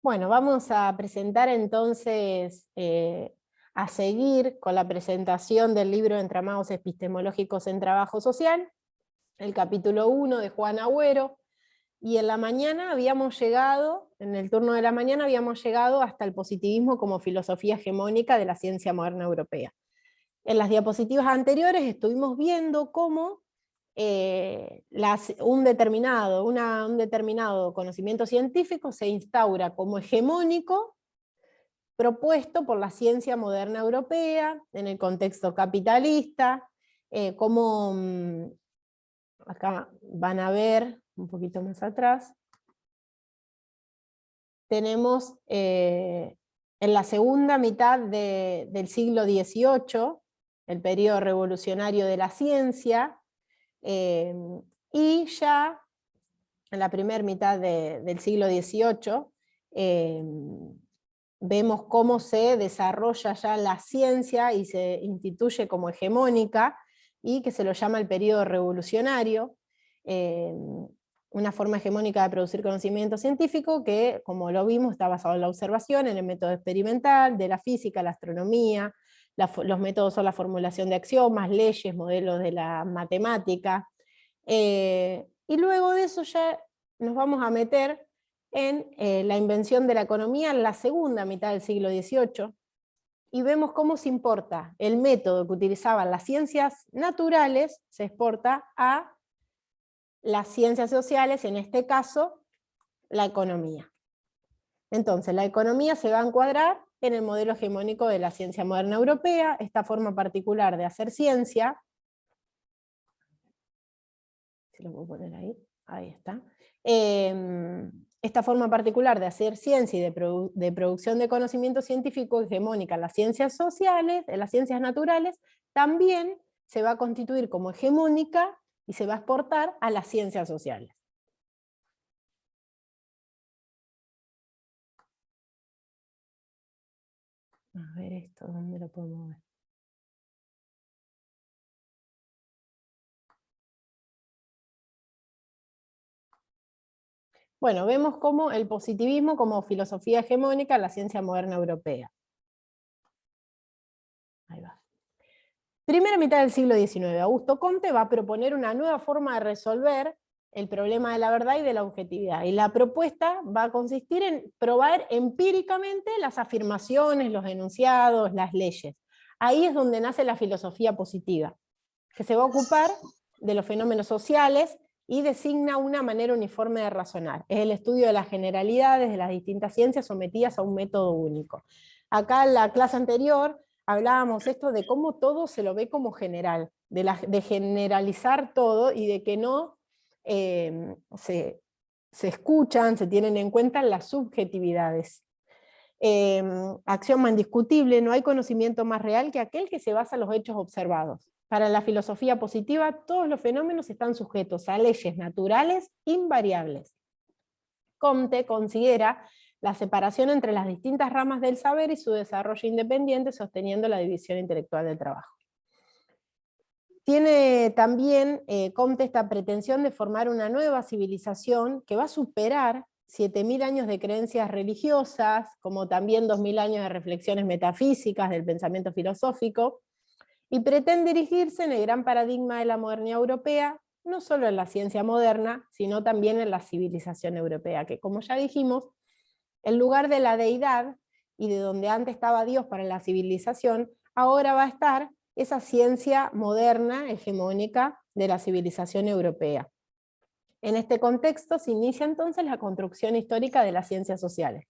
Bueno, vamos a presentar entonces, a seguir con la presentación del libro Entramados epistemológicos en trabajo social, el capítulo 1 de Juan Agüero, y en la mañana habíamos llegado, en el turno de la mañana habíamos llegado hasta el positivismo como filosofía hegemónica de la ciencia moderna europea. En las diapositivas anteriores estuvimos viendo cómo un determinado conocimiento científico se instaura como hegemónico, propuesto por la ciencia moderna europea, en el contexto capitalista, como acá van a ver, un poquito más atrás, tenemos en la segunda mitad del siglo XVIII, el periodo revolucionario de la ciencia, y ya en la primera mitad del siglo XVIII vemos cómo se desarrolla ya la ciencia y se instituye como hegemónica, y que se lo llama el periodo revolucionario, una forma hegemónica de producir conocimiento científico que, como lo vimos, está basado en la observación, en el método experimental, de la física, la astronomía. Los métodos son la formulación de axiomas, leyes, modelos de la matemática, y luego de eso ya nos vamos a meter en la invención de la economía en la segunda mitad del siglo XVIII, y vemos cómo se importa el método que utilizaban las ciencias naturales, se exporta a las ciencias sociales, en este caso la economía. Entonces la economía se va a encuadrar en el modelo hegemónico de la ciencia moderna europea, esta forma particular de hacer ciencia. Si lo puedo poner ahí está. Esta forma particular de hacer ciencia y de producción de conocimiento científico hegemónica en las ciencias sociales, en las ciencias naturales, también se va a constituir como hegemónica y se va a exportar a las ciencias sociales. A ver esto, ¿dónde lo podemos ver? Bueno, vemos como el positivismo como filosofía hegemónica en la ciencia moderna europea. Ahí va. Primera mitad del siglo XIX, Augusto Comte va a proponer una nueva forma de resolver el problema de la verdad y de la objetividad. Y la propuesta va a consistir en probar empíricamente las afirmaciones, los enunciados, las leyes. Ahí es donde nace la filosofía positiva, que se va a ocupar de los fenómenos sociales y designa una manera uniforme de razonar. Es el estudio de las generalidades de las distintas ciencias sometidas a un método único. Acá en la clase anterior hablábamos esto de cómo todo se lo ve como general, de generalizar todo y de que no se escuchan, se tienen en cuenta las subjetividades. Axioma indiscutible: no hay conocimiento más real que aquel que se basa en los hechos observados. Para la filosofía positiva, todos los fenómenos están sujetos a leyes naturales invariables. Comte considera la separación entre las distintas ramas del saber y su desarrollo independiente, sosteniendo la división intelectual del trabajo. Tiene también Comte esta pretensión de formar una nueva civilización que va a superar 7.000 años de creencias religiosas, como también 2.000 años de reflexiones metafísicas del pensamiento filosófico, y pretende dirigirse en el gran paradigma de la modernidad europea, no solo en la ciencia moderna, sino también en la civilización europea, que, como ya dijimos, en lugar de la deidad, y de donde antes estaba Dios para la civilización, ahora va a estar esa ciencia moderna, hegemónica, de la civilización europea. En este contexto se inicia entonces la construcción histórica de las ciencias sociales.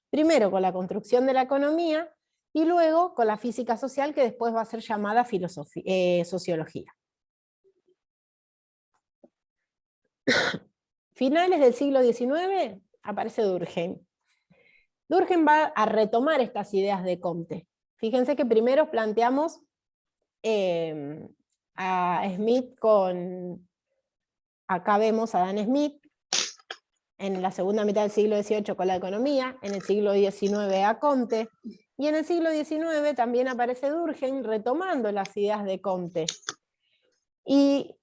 Primero con la construcción de la economía, y luego con la física social, que después va a ser llamada sociología. Finales del siglo XIX aparece Durkheim. Durkheim va a retomar estas ideas de Comte. Fíjense que primero planteamos a Smith acá vemos a Adam Smith, en la segunda mitad del siglo XVIII con la economía, en el siglo XIX a Comte, y en el siglo XIX también aparece Durkheim retomando las ideas de Comte. Y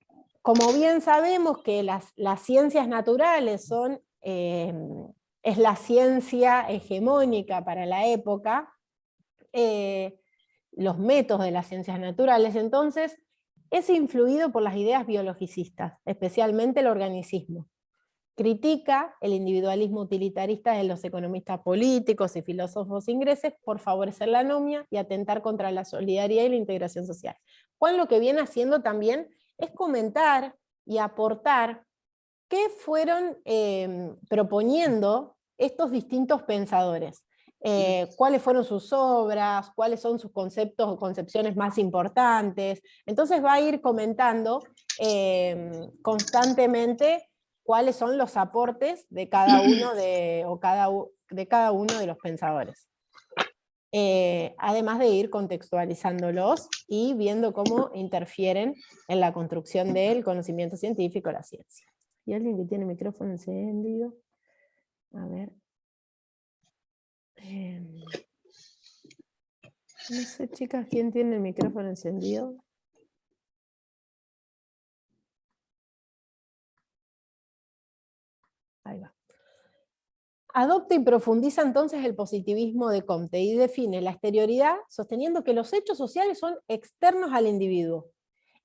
como bien sabemos que las ciencias naturales son es la ciencia hegemónica para la época, los métodos de las ciencias naturales, entonces es influido por las ideas biologicistas, especialmente el organicismo. Critica el individualismo utilitarista de los economistas políticos y filósofos ingleses por favorecer la anomia y atentar contra la solidaridad y la integración social. Juan lo que viene haciendo también es comentar y aportar qué fueron proponiendo estos distintos pensadores. Cuáles fueron sus obras, cuáles son sus conceptos o concepciones más importantes. Entonces va a ir comentando constantemente cuáles son los aportes de cada uno de cada uno de los pensadores. Además de ir contextualizándolos y viendo cómo interfieren en la construcción del conocimiento científico, la ciencia. ¿Y alguien que tiene micrófono encendido? A ver. No sé, chicas, ¿quién tiene el micrófono encendido? Ahí va. Adopta y profundiza entonces el positivismo de Comte y define la exterioridad sosteniendo que los hechos sociales son externos al individuo.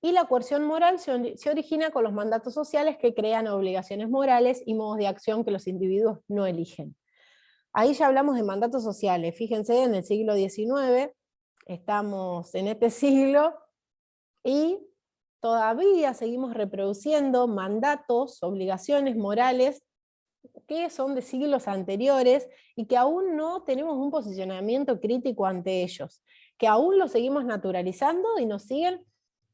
Y la coerción moral se origina con los mandatos sociales que crean obligaciones morales y modos de acción que los individuos no eligen. Ahí ya hablamos de mandatos sociales. Fíjense, en el siglo XIX, estamos en este siglo, y todavía seguimos reproduciendo mandatos, obligaciones morales, que son de siglos anteriores, y que aún no tenemos un posicionamiento crítico ante ellos, que aún los seguimos naturalizando y nos siguen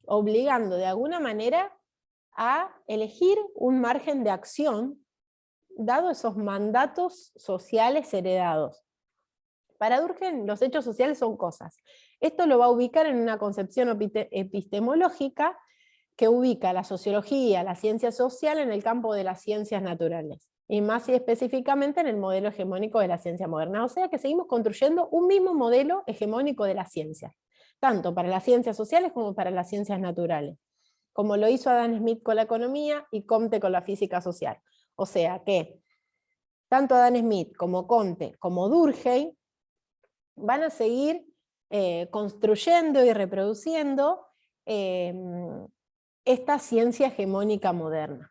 obligando de alguna manera a elegir un margen de acción, dado esos mandatos sociales heredados. Para Durkheim, los hechos sociales son cosas. Esto lo va a ubicar en una concepción epistemológica que ubica la sociología, la ciencia social en el campo de las ciencias naturales, y más específicamente en el modelo hegemónico de la ciencia moderna. O sea que seguimos construyendo un mismo modelo hegemónico de las ciencias, tanto para las ciencias sociales como para las ciencias naturales, como lo hizo Adam Smith con la economía y Comte con la física social. O sea que tanto Adam Smith como Comte como Durkheim van a seguir construyendo y reproduciendo esta ciencia hegemónica moderna.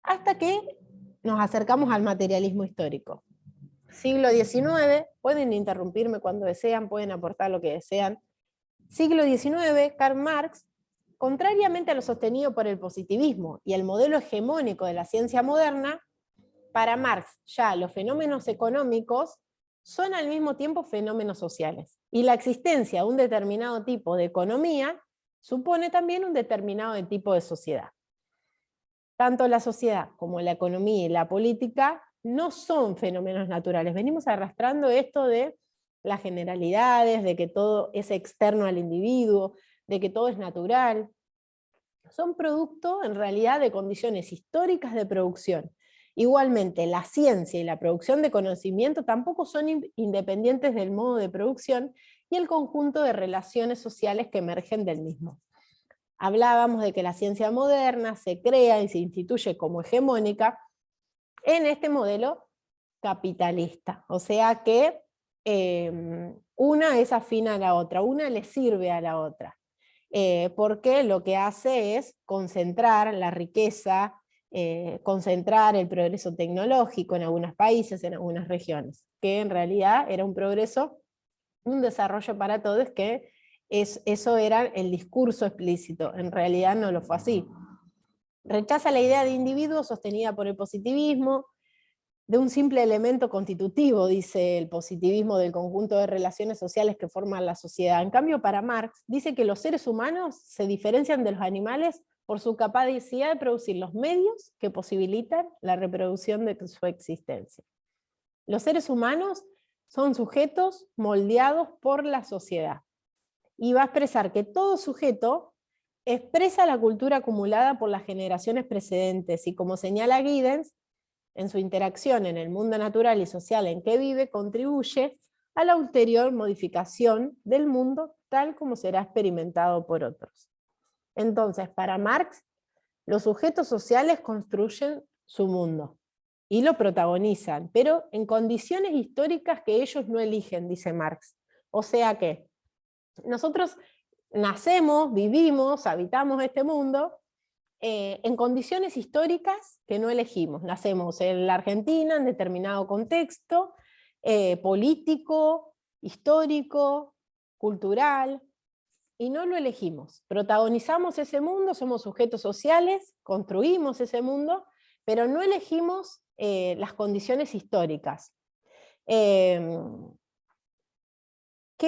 Hasta que nos acercamos al materialismo histórico. Siglo XIX, pueden interrumpirme cuando desean, pueden aportar lo que desean. Siglo XIX, Karl Marx, contrariamente a lo sostenido por el positivismo y el modelo hegemónico de la ciencia moderna, para Marx ya los fenómenos económicos son al mismo tiempo fenómenos sociales. Y la existencia de un determinado tipo de economía supone también un determinado tipo de sociedad. Tanto la sociedad como la economía y la política no son fenómenos naturales. Venimos arrastrando esto de las generalidades, de que todo es externo al individuo, de que todo es natural. Son producto, en realidad, de condiciones históricas de producción. Igualmente, la ciencia y la producción de conocimiento tampoco son independientes del modo de producción y el conjunto de relaciones sociales que emergen del mismo. Hablábamos de que la ciencia moderna se crea y se instituye como hegemónica en este modelo capitalista. O sea que una es afín a la otra, una le sirve a la otra. Porque lo que hace es concentrar la riqueza, concentrar el progreso tecnológico en algunos países, en algunas regiones, que en realidad era un progreso, un desarrollo para todos, que eso era el discurso explícito, en realidad no lo fue así. Rechaza la idea de individuo sostenida por el positivismo, de un simple elemento constitutivo, dice el positivismo, del conjunto de relaciones sociales que forman la sociedad. En cambio, para Marx, dice que los seres humanos se diferencian de los animales por su capacidad de producir los medios que posibilitan la reproducción de su existencia. Los seres humanos son sujetos moldeados por la sociedad. Y va a expresar que todo sujeto expresa la cultura acumulada por las generaciones precedentes, y como señala Giddens, en su interacción en el mundo natural y social en que vive, contribuye a la ulterior modificación del mundo tal como será experimentado por otros. Entonces, para Marx, los sujetos sociales construyen su mundo. y lo protagonizan, pero en condiciones históricas que ellos no eligen, dice Marx. O sea que nosotros nacemos, vivimos, habitamos este mundo en condiciones históricas que no elegimos. Nacemos en la Argentina en determinado contexto político, histórico, cultural, y no lo elegimos. Protagonizamos ese mundo, somos sujetos sociales, construimos ese mundo, pero no elegimos las condiciones históricas. Que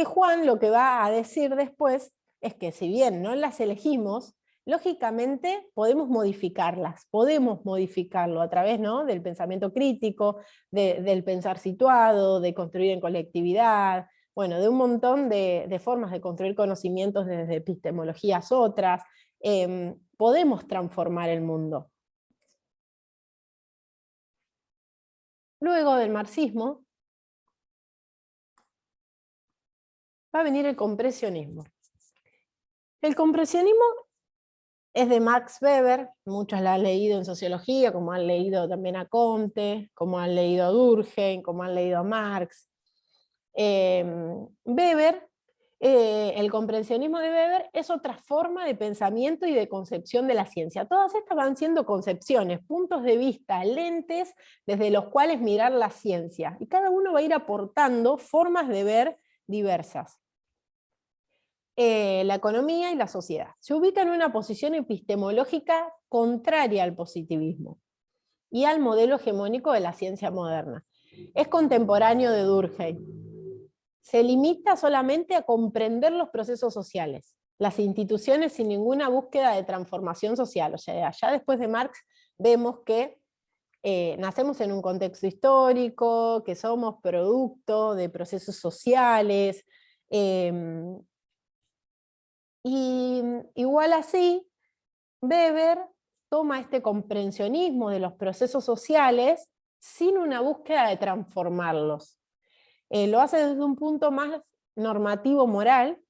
Juan lo que va a decir después es que si bien no las elegimos, lógicamente podemos modificarlas, podemos modificarlo a través, ¿no?, del pensamiento crítico, del pensar situado, de construir en colectividad, bueno, de un montón de formas de construir conocimientos desde epistemologías otras. Podemos transformar el mundo. Luego del marxismo va a venir el compresionismo. El compresionismo es de Max Weber, muchos la han leído en sociología, como han leído también a Comte, como han leído a Durkheim, como han leído a Marx. Weber, el compresionismo de Weber es otra forma de pensamiento y de concepción de la ciencia. Todas estas van siendo concepciones, puntos de vista, lentes desde los cuales mirar la ciencia, y cada uno va a ir aportando formas de ver diversas. La economía y la sociedad. Se ubica en una posición epistemológica contraria al positivismo y al modelo hegemónico de la ciencia moderna. Es contemporáneo de Durkheim. Se limita solamente a comprender los procesos sociales, las instituciones sin ninguna búsqueda de transformación social. O sea, ya después de Marx vemos que nacemos en un contexto histórico, que somos producto de procesos sociales, y igual así, Weber toma este comprensionismo de los procesos sociales sin una búsqueda de transformarlos. Lo hace desde un punto más normativo moral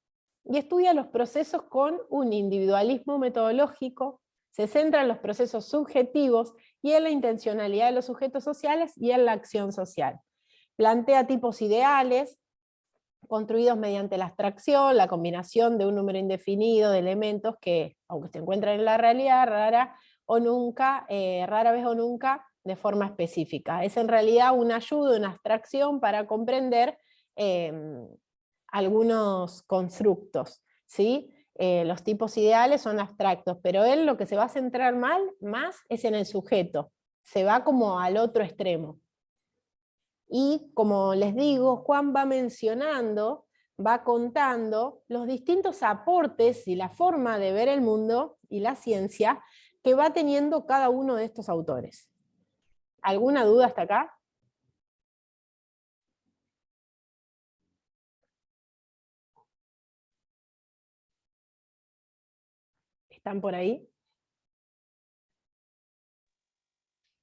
y estudia los procesos con un individualismo metodológico, se centra en los procesos subjetivos y en la intencionalidad de los sujetos sociales y en la acción social. Plantea tipos ideales, construidos mediante la abstracción, la combinación de un número indefinido de elementos que, aunque se encuentran en la realidad, rara vez o nunca de forma específica. Es en realidad una ayuda, una abstracción para comprender algunos constructos, ¿sí? Los tipos ideales son abstractos, pero él lo que se va a centrar más es en el sujeto, se va como al otro extremo. Y como les digo, Juan va mencionando, va contando los distintos aportes y la forma de ver el mundo y la ciencia que va teniendo cada uno de estos autores. ¿Alguna duda hasta acá? ¿Están por ahí?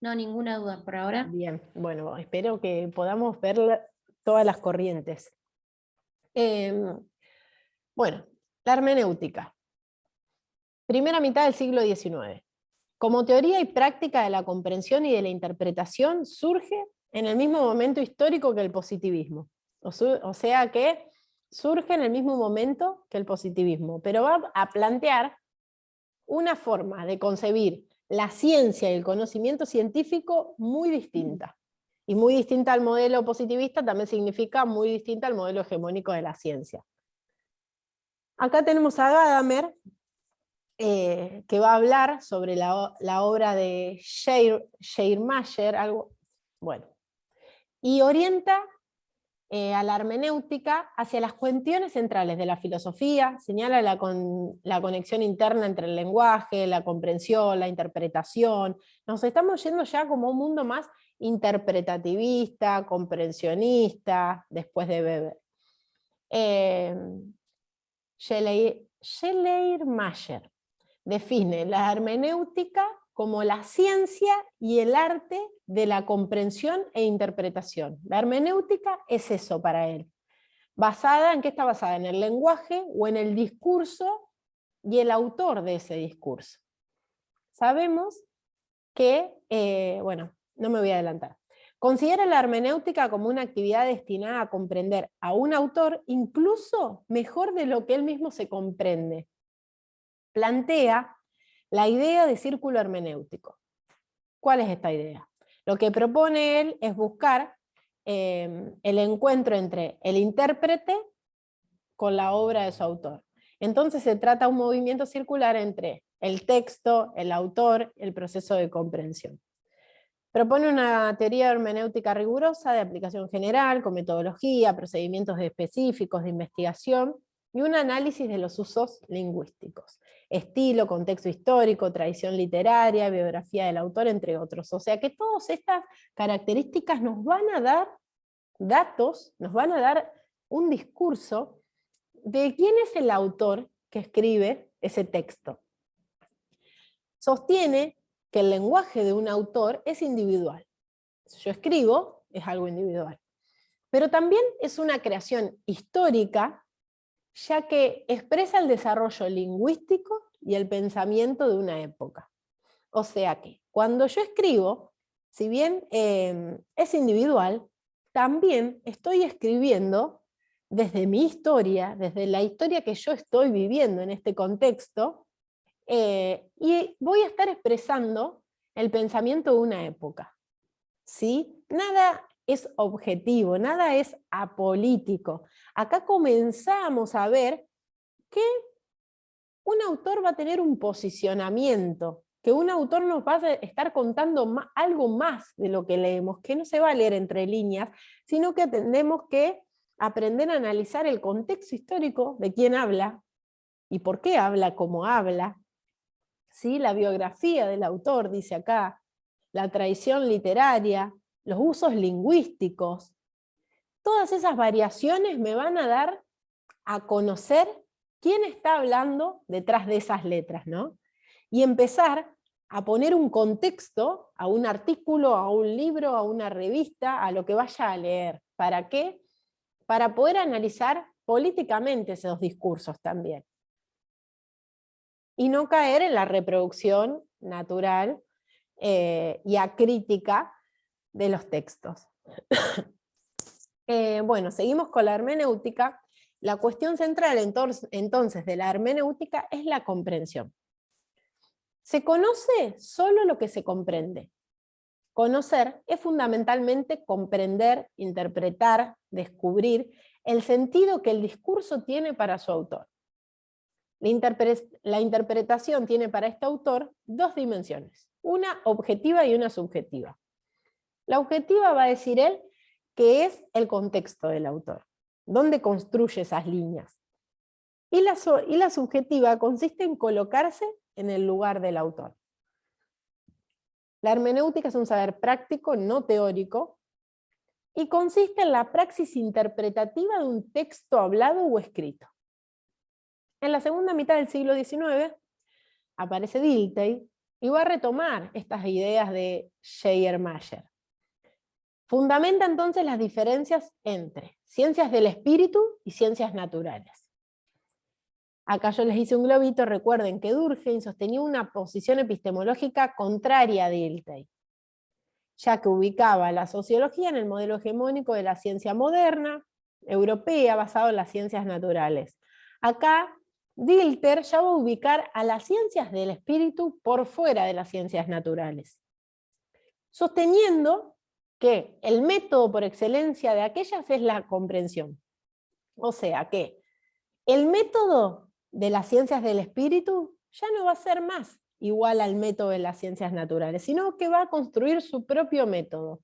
No, ninguna duda por ahora. Bien, bueno, espero que podamos ver todas las corrientes. Bueno, la hermenéutica. Primera mitad del siglo XIX. Como teoría y práctica de la comprensión y de la interpretación, surge en el mismo momento histórico que el positivismo. O sea que surge en el mismo momento que el positivismo, pero va a plantear una forma de concebir la ciencia y el conocimiento científico muy distinta. Y muy distinta al modelo positivista también significa muy distinta al modelo hegemónico de la ciencia. Acá tenemos a Gadamer, que va a hablar sobre la obra de Schleiermacher, y orienta a la hermenéutica hacia las cuestiones centrales de la filosofía, señala la conexión interna entre el lenguaje, la comprensión, la interpretación. Nos estamos yendo ya como un mundo más interpretativista, comprensionista, después de Weber. Schleiermacher define la hermenéutica como la ciencia y el arte de la comprensión e interpretación. La hermenéutica es eso para él. ¿En qué está basada? ¿En el lenguaje o en el discurso y el autor de ese discurso? Sabemos que, no me voy a adelantar. Considera la hermenéutica como una actividad destinada a comprender a un autor incluso mejor de lo que él mismo se comprende. Plantea la idea de círculo hermenéutico. ¿Cuál es esta idea? Lo que propone él es buscar el encuentro entre el intérprete con la obra de su autor. Entonces se trata de un movimiento circular entre el texto, el autor, el proceso de comprensión. Propone una teoría hermenéutica rigurosa de aplicación general, con metodología, procedimientos específicos de investigación y un análisis de los usos lingüísticos. Estilo, contexto histórico, tradición literaria, biografía del autor, entre otros. O sea que todas estas características nos van a dar datos, nos van a dar un discurso de quién es el autor que escribe ese texto. Sostiene que el lenguaje de un autor es individual. Si yo escribo, es algo individual. Pero también es una creación histórica, ya que expresa el desarrollo lingüístico y el pensamiento de una época. O sea que, cuando yo escribo, si bien es individual, también estoy escribiendo desde mi historia, desde la historia que yo estoy viviendo en este contexto, y voy a estar expresando el pensamiento de una época. ¿Sí? Nada es objetivo, nada es apolítico. Acá comenzamos a ver que un autor va a tener un posicionamiento, que un autor nos va a estar contando algo más de lo que leemos, que no se va a leer entre líneas, sino que tenemos que aprender a analizar el contexto histórico de quién habla y por qué habla como habla. ¿Sí? La biografía del autor, dice acá, la tradición literaria, los usos lingüísticos. Todas esas variaciones me van a dar a conocer quién está hablando detrás de esas letras, ¿no? Y empezar a poner un contexto a un artículo, a un libro, a una revista, a lo que vaya a leer. ¿Para qué? Para poder analizar políticamente esos discursos también. Y no caer en la reproducción natural y acrítica de los textos. Bueno, seguimos con la hermenéutica. La cuestión central entonces de la hermenéutica es la comprensión. Se conoce solo lo que se comprende. Conocer es fundamentalmente comprender, interpretar, descubrir el sentido que el discurso tiene para su autor. La interpretación tiene para este autor dos dimensiones, una objetiva y una subjetiva. La objetiva va a decir él que es el contexto del autor, dónde construye esas líneas. Y la subjetiva consiste en colocarse en el lugar del autor. La hermenéutica es un saber práctico, no teórico, y consiste en la praxis interpretativa de un texto hablado o escrito. En la segunda mitad del siglo XIX aparece Dilthey y va a retomar estas ideas de Schleiermacher. Fundamenta entonces las diferencias entre ciencias del espíritu y ciencias naturales. Acá yo les hice un globito, recuerden que Durkheim sostenía una posición epistemológica contraria a Dilthey, ya que ubicaba la sociología en el modelo hegemónico de la ciencia moderna, europea, basado en las ciencias naturales. Acá Dilthey ya va a ubicar a las ciencias del espíritu por fuera de las ciencias naturales, sosteniendo que el método por excelencia de aquellas es la comprensión. O sea que el método de las ciencias del espíritu ya no va a ser más igual al método de las ciencias naturales, sino que va a construir su propio método,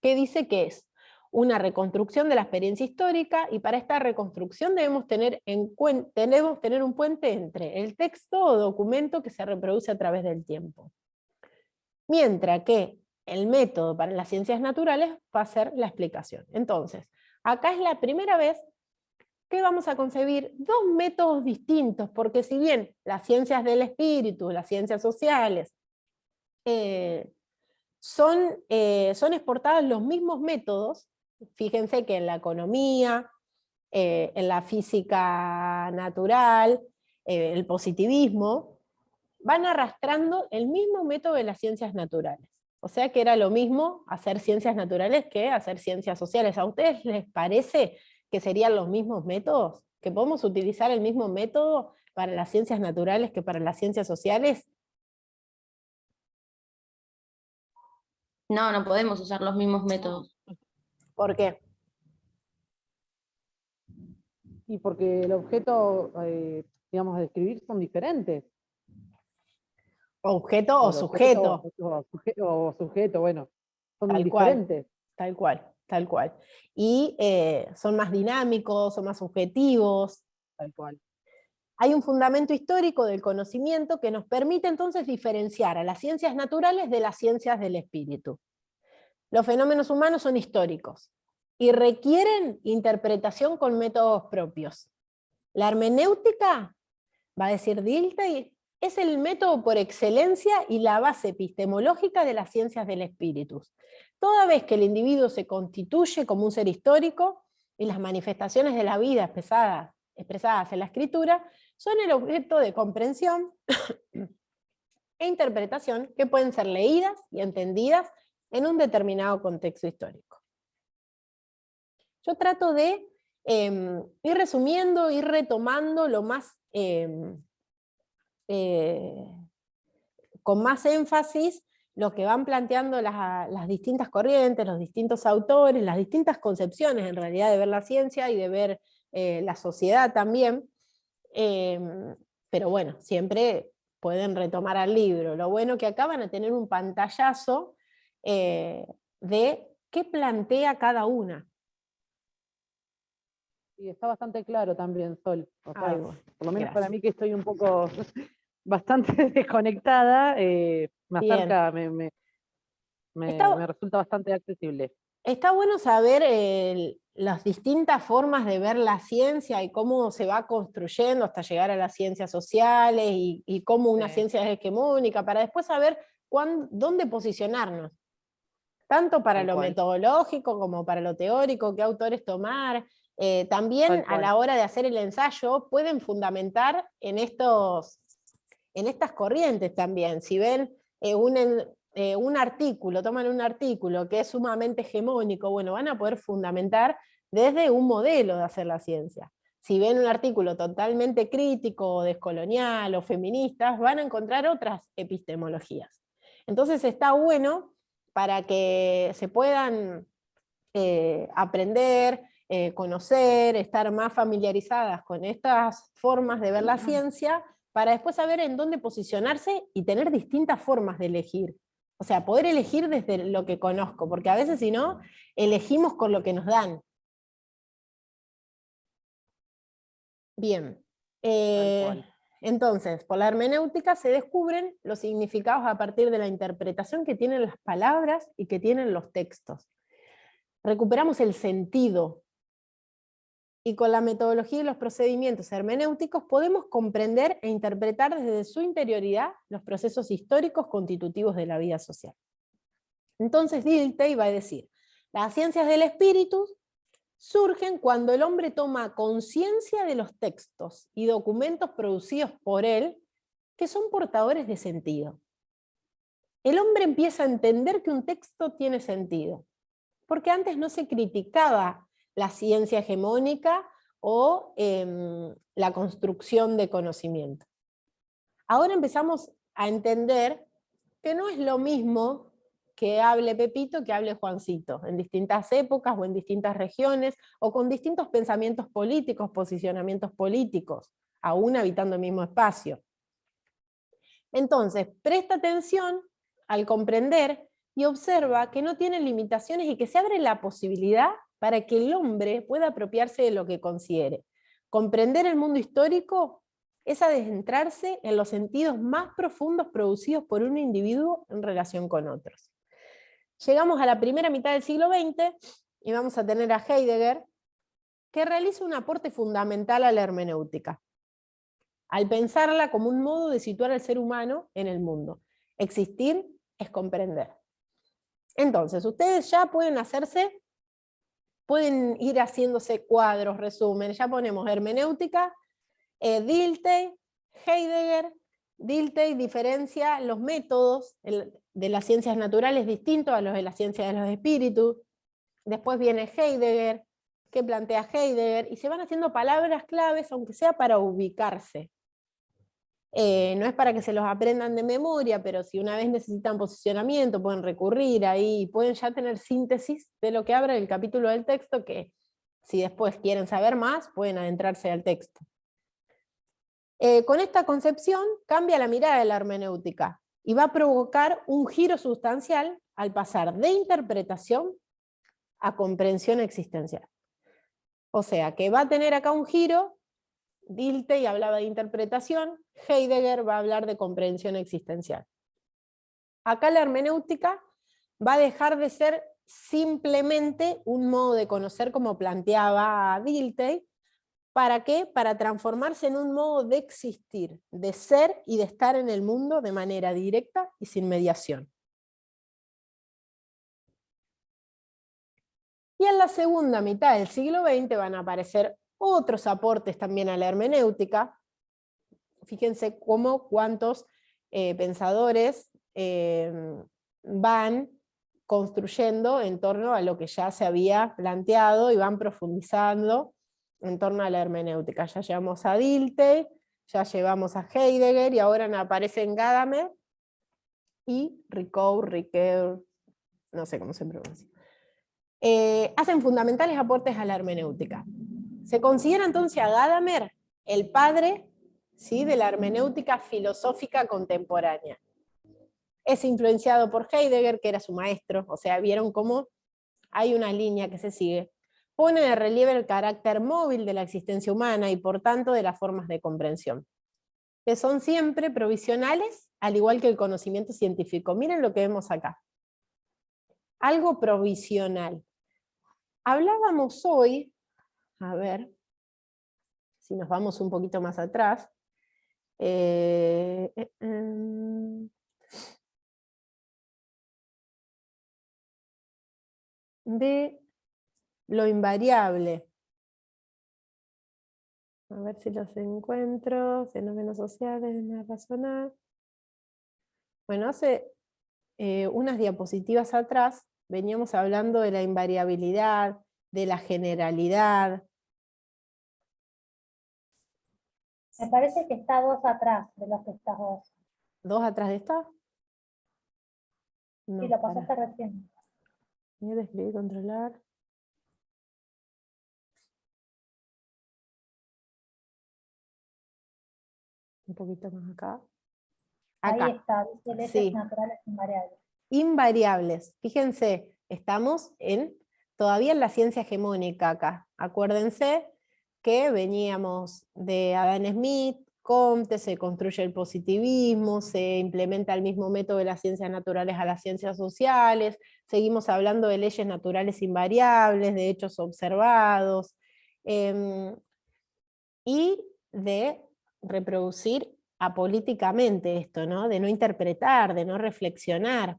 que dice que es una reconstrucción de la experiencia histórica, y para esta reconstrucción debemos tener un puente entre el texto o documento que se reproduce a través del tiempo. Mientras que el método para las ciencias naturales va a ser la explicación. Entonces, acá es la primera vez que vamos a concebir dos métodos distintos, porque si bien las ciencias del espíritu, las ciencias sociales, son exportadas los mismos métodos, fíjense que en la economía, en la física natural, el positivismo, van arrastrando el mismo método de las ciencias naturales. O sea que era lo mismo hacer ciencias naturales que hacer ciencias sociales. ¿A ustedes les parece que serían los mismos métodos? ¿Que podemos utilizar el mismo método para las ciencias naturales que para las ciencias sociales? No, no podemos usar los mismos métodos. ¿Por qué? Y porque el objeto, digamos, a describir son diferentes. Objeto o El objeto sujeto. o sujeto, bueno, son Tal cual. diferentes. Tal cual, tal cual. Y son más dinámicos, son más subjetivos. Tal cual. Hay un fundamento histórico del conocimiento que nos permite entonces diferenciar a las ciencias naturales de las ciencias del espíritu. Los fenómenos humanos son históricos y requieren interpretación con métodos propios. La hermenéutica, va a decir Dilthey, es el método por excelencia y la base epistemológica de las ciencias del espíritu. Toda vez que el individuo se constituye como un ser histórico y las manifestaciones de la vida expresadas en la escritura son el objeto de comprensión e interpretación que pueden ser leídas y entendidas en un determinado contexto histórico. Yo trato de ir resumiendo, ir retomando lo más, con más énfasis lo que van planteando las distintas corrientes, los distintos autores, las distintas concepciones en realidad de ver la ciencia y de ver la sociedad también. Pero bueno, siempre pueden retomar al libro. Lo bueno que acá van a tener un pantallazo de qué plantea cada una. Y está bastante claro también, Sol. O sea, Ay, bueno, por lo menos gracias. para mí que estoy un poco bastante desconectada, me Bien. acerca, Está- me resulta bastante accesible. Está bueno saber las distintas formas de ver la ciencia y cómo se va construyendo hasta llegar a las ciencias sociales y cómo una Sí. ciencia es hegemónica, para después saber dónde posicionarnos, tanto para Tal lo cual. metodológico como para lo teórico, qué autores tomar. También Tal a cual. la hora de hacer el ensayo pueden fundamentar en estas corrientes también. Si ven un artículo, toman un artículo que es sumamente hegemónico, bueno, van a poder fundamentar desde un modelo de hacer la ciencia. Si ven un artículo totalmente crítico, o descolonial o feministas, van a encontrar otras epistemologías. Entonces está bueno para que se puedan aprender, conocer, estar más familiarizadas con estas formas de ver la ciencia, para después saber en dónde posicionarse y tener distintas formas de elegir. O sea, poder elegir desde lo que conozco, porque a veces si no, elegimos con lo que nos dan. Bien. Entonces, por la hermenéutica se descubren los significados a partir de la interpretación que tienen las palabras y que tienen los textos. Recuperamos el sentido. Y con la metodología y los procedimientos hermenéuticos podemos comprender e interpretar desde su interioridad los procesos históricos constitutivos de la vida social. Entonces Dilthey va a decir, las ciencias del espíritu surgen cuando el hombre toma conciencia de los textos y documentos producidos por él, que son portadores de sentido. El hombre empieza a entender que un texto tiene sentido, porque antes no se criticaba la ciencia hegemónica o la construcción de conocimiento. Ahora empezamos a entender que no es lo mismo que hable Pepito que hable Juancito, en distintas épocas o en distintas regiones, o con distintos pensamientos políticos, posicionamientos políticos, aún habitando el mismo espacio. Entonces, presta atención al comprender y observa que no tiene limitaciones y que se abre la posibilidad para que el hombre pueda apropiarse de lo que considere. Comprender el mundo histórico es adentrarse en los sentidos más profundos producidos por un individuo en relación con otros. Llegamos a la primera mitad del siglo XX y vamos a tener a Heidegger, que realiza un aporte fundamental a la hermenéutica, al pensarla como un modo de situar al ser humano en el mundo. Existir es comprender. Entonces, ustedes ya pueden ir haciéndose cuadros, resúmenes, ya ponemos hermenéutica, Dilthey, Heidegger. Dilthey diferencia los métodos de las ciencias naturales distintos a los de la ciencia de los espíritus. Después viene Heidegger, que plantea Heidegger, y se van haciendo palabras claves, aunque sea para ubicarse. No es para que se los aprendan de memoria, pero si una vez necesitan posicionamiento, pueden recurrir ahí, pueden ya tener síntesis de lo que habla el capítulo del texto, que si después quieren saber más, pueden adentrarse al texto. Con esta concepción cambia la mirada de la hermenéutica, y va a provocar un giro sustancial al pasar de interpretación a comprensión existencial. O sea, que va a tener acá un giro. Dilthey hablaba de interpretación, Heidegger va a hablar de comprensión existencial. Acá la hermenéutica va a dejar de ser simplemente un modo de conocer como planteaba Dilthey. ¿Para qué? Para transformarse en un modo de existir, de ser y de estar en el mundo de manera directa y sin mediación. Y en la segunda mitad del siglo XX van a aparecer otros aportes también a la hermenéutica. Fíjense cuántos pensadores van construyendo en torno a lo que ya se había planteado y van profundizando en torno a la hermenéutica. Ya llevamos a Dilthey, ya llevamos a Heidegger, y ahora aparecen Gadamer y Ricoeur, no sé cómo se pronuncia. Hacen fundamentales aportes a la hermenéutica. Se considera entonces a Gadamer el padre, ¿sí?, de la hermenéutica filosófica contemporánea. Es influenciado por Heidegger, que era su maestro, o sea, vieron cómo hay una línea que se sigue. Pone de relieve el carácter móvil de la existencia humana y por tanto de las formas de comprensión, que son siempre provisionales, al igual que el conocimiento científico. Miren lo que vemos acá. Algo provisional. Hablábamos hoy, a ver, si nos vamos un poquito más atrás, de lo invariable. A ver si los encuentro. Fenómenos sociales, nada razonar. Bueno, hace unas diapositivas atrás veníamos hablando de la invariabilidad, de la generalidad. Me parece que está 2 atrás de los que estás vos. ¿2 atrás de esta? No, Sí, lo pasaste recién. Voy a escribir, controlar. Un poquito más acá. Acá. Ahí está, dice leyes Sí. naturales invariables. Invariables. Fíjense, estamos todavía en la ciencia hegemónica acá. Acuérdense que veníamos de Adam Smith, Comte, se construye el positivismo, se implementa el mismo método de las ciencias naturales a las ciencias sociales, seguimos hablando de leyes naturales invariables, de hechos observados, y de reproducir apolíticamente esto, ¿no? De no interpretar, de no reflexionar.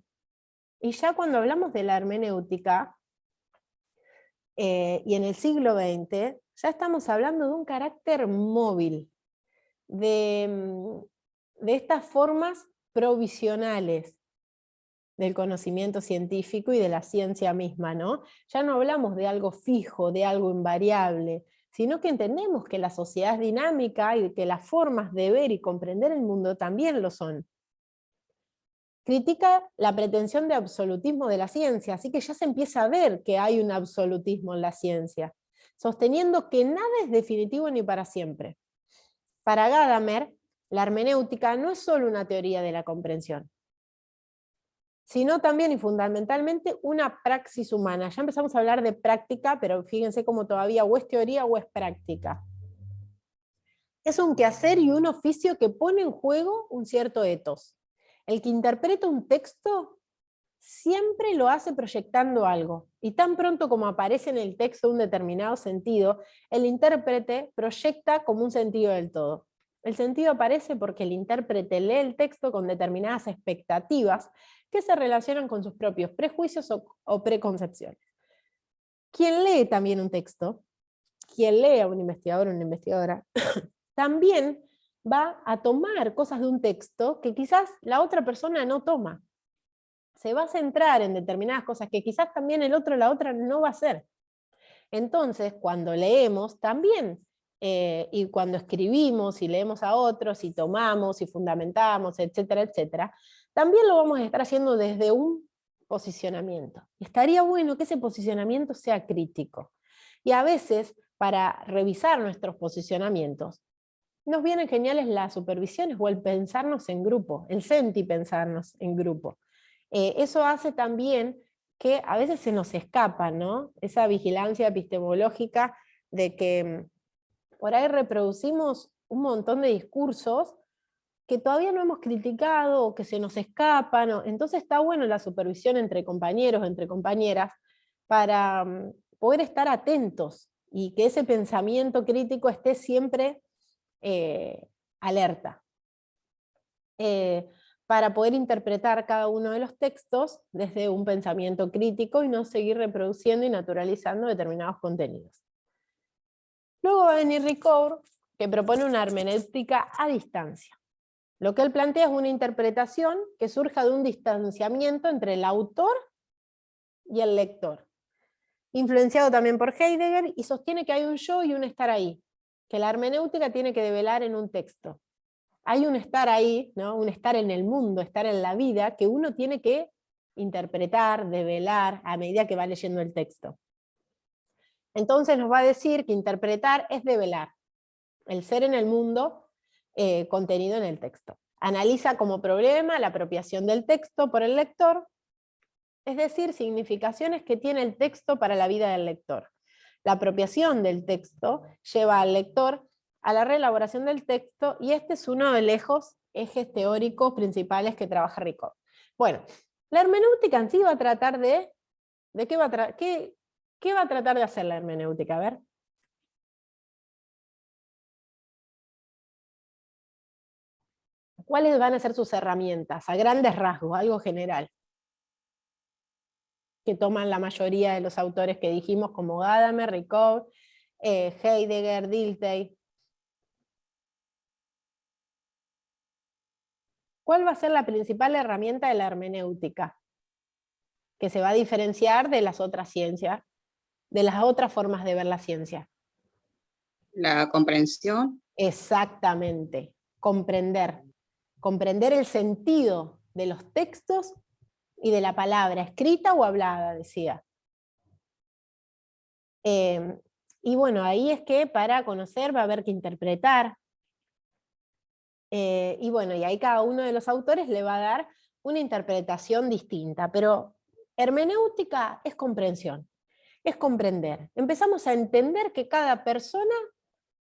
Y ya cuando hablamos de la hermenéutica, y en el siglo XX, ya estamos hablando de un carácter móvil, de estas formas provisionales del conocimiento científico y de la ciencia misma, ¿no? Ya no hablamos de algo fijo, de algo invariable, sino que entendemos que la sociedad es dinámica y que las formas de ver y comprender el mundo también lo son. Critica la pretensión de absolutismo de la ciencia, así que ya se empieza a ver que hay un absolutismo en la ciencia, sosteniendo que nada es definitivo ni para siempre. Para Gadamer, la hermenéutica no es solo una teoría de la comprensión, sino también y fundamentalmente una praxis humana. Ya empezamos a hablar de práctica, pero fíjense cómo todavía o es teoría o es práctica. Es un quehacer y un oficio que pone en juego un cierto ethos. El que interpreta un texto siempre lo hace proyectando algo, y tan pronto como aparece en el texto un determinado sentido, el intérprete proyecta como un sentido del todo. El sentido aparece porque el intérprete lee el texto con determinadas expectativas que se relacionan con sus propios prejuicios o preconcepciones. Quien lee también un texto, quien lee a un investigador o una investigadora, también va a tomar cosas de un texto que quizás la otra persona no toma. se va a centrar en determinadas cosas que quizás también el otro, la otra, no va a hacer. Entonces, cuando leemos, también, y cuando escribimos y leemos a otros, y tomamos y fundamentamos, etcétera, etcétera, también lo vamos a estar haciendo desde un posicionamiento. Estaría bueno que ese posicionamiento sea crítico. Y a veces, para revisar nuestros posicionamientos, nos vienen geniales las supervisiones o el pensarnos en grupo, el sentipensarnos en grupo. Eso hace también que a veces se nos escapa, ¿no? Esa vigilancia epistemológica de que por ahí reproducimos un montón de discursos que todavía no hemos criticado o que se nos escapan. Entonces está bueno la supervisión entre compañeros, entre compañeras, para poder estar atentos y que ese pensamiento crítico esté siempre alerta. Para poder interpretar cada uno de los textos desde un pensamiento crítico y no seguir reproduciendo y naturalizando determinados contenidos. Luego va a venir Ricoeur, que propone una hermenéutica a distancia. Lo que él plantea es una interpretación que surja de un distanciamiento entre el autor y el lector, influenciado también por Heidegger, y sostiene que hay un yo y un estar ahí, que la hermenéutica tiene que develar en un texto. Hay un estar ahí, ¿no? Un estar en el mundo, estar en la vida, que uno tiene que interpretar, develar, a medida que va leyendo el texto. Entonces nos va a decir que interpretar es develar, el ser en el mundo contenido en el texto. Analiza como problema la apropiación del texto por el lector, es decir, significaciones que tiene el texto para la vida del lector. La apropiación del texto lleva al lector a la reelaboración del texto, y este es uno de los ejes teóricos principales que trabaja Ricoeur. Bueno, la hermenéutica en sí va a tratar de qué va a tratar de hacer la hermenéutica, a ver. ¿Cuáles van a ser sus herramientas? A grandes rasgos, algo general, que toman la mayoría de los autores que dijimos, como Gadamer, Ricoeur, Heidegger, Dilthey. ¿Cuál va a ser la principal herramienta de la hermenéutica? Que se va a diferenciar de las otras ciencias, de las otras formas de ver la ciencia. La comprensión. Exactamente, comprender. Comprender el sentido de los textos y de la palabra, escrita o hablada, decía. Y bueno, ahí es que para conocer va a haber que interpretar. Y bueno, y ahí cada uno de los autores le va a dar una interpretación distinta, pero hermenéutica es comprensión, es comprender. Empezamos a entender que cada persona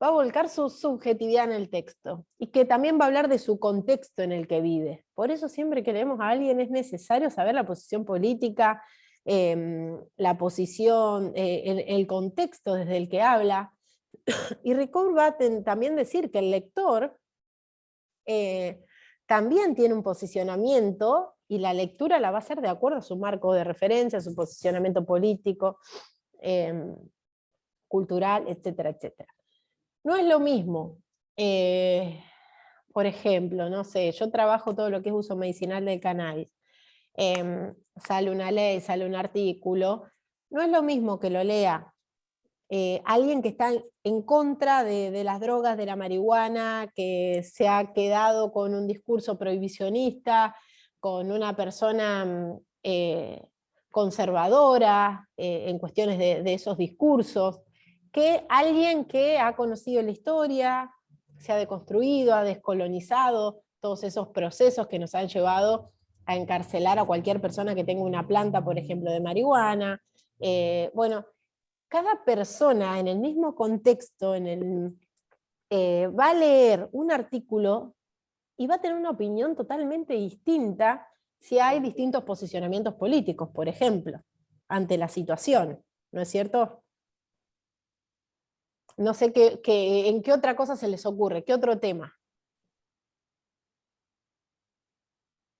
va a volcar su subjetividad en el texto, y que también va a hablar de su contexto en el que vive. Por eso siempre que leemos a alguien es necesario saber la posición política, la posición, el contexto desde el que habla. Y Ricoeur va a también decir que el lector también tiene un posicionamiento, y la lectura la va a hacer de acuerdo a su marco de referencia, a su posicionamiento político, cultural, etcétera, etcétera. No es lo mismo, por ejemplo, no sé, yo trabajo todo lo que es uso medicinal del cannabis, sale una ley, sale un artículo, no es lo mismo que lo lea alguien que está en contra de las drogas, de la marihuana, que se ha quedado con un discurso prohibicionista, con una persona conservadora en cuestiones de esos discursos, que alguien que ha conocido la historia, se ha deconstruido, ha descolonizado todos esos procesos que nos han llevado a encarcelar a cualquier persona que tenga una planta, por ejemplo, de marihuana. Bueno, cada persona en el mismo contexto va a leer un artículo y va a tener una opinión totalmente distinta si hay distintos posicionamientos políticos, por ejemplo, ante la situación, ¿no es cierto? No sé en qué otra cosa se les ocurre, qué otro tema.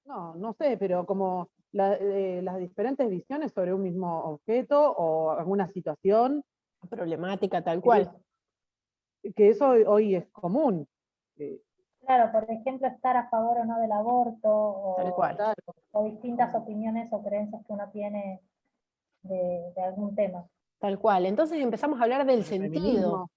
No sé, pero como las diferentes visiones sobre un mismo objeto o alguna situación, Problemática tal cual. que eso hoy es común. Claro, por ejemplo, estar a favor o no del aborto, Tal cual. Claro. o distintas opiniones o creencias que uno tiene de algún tema. Tal cual. Entonces empezamos a hablar del El sentido,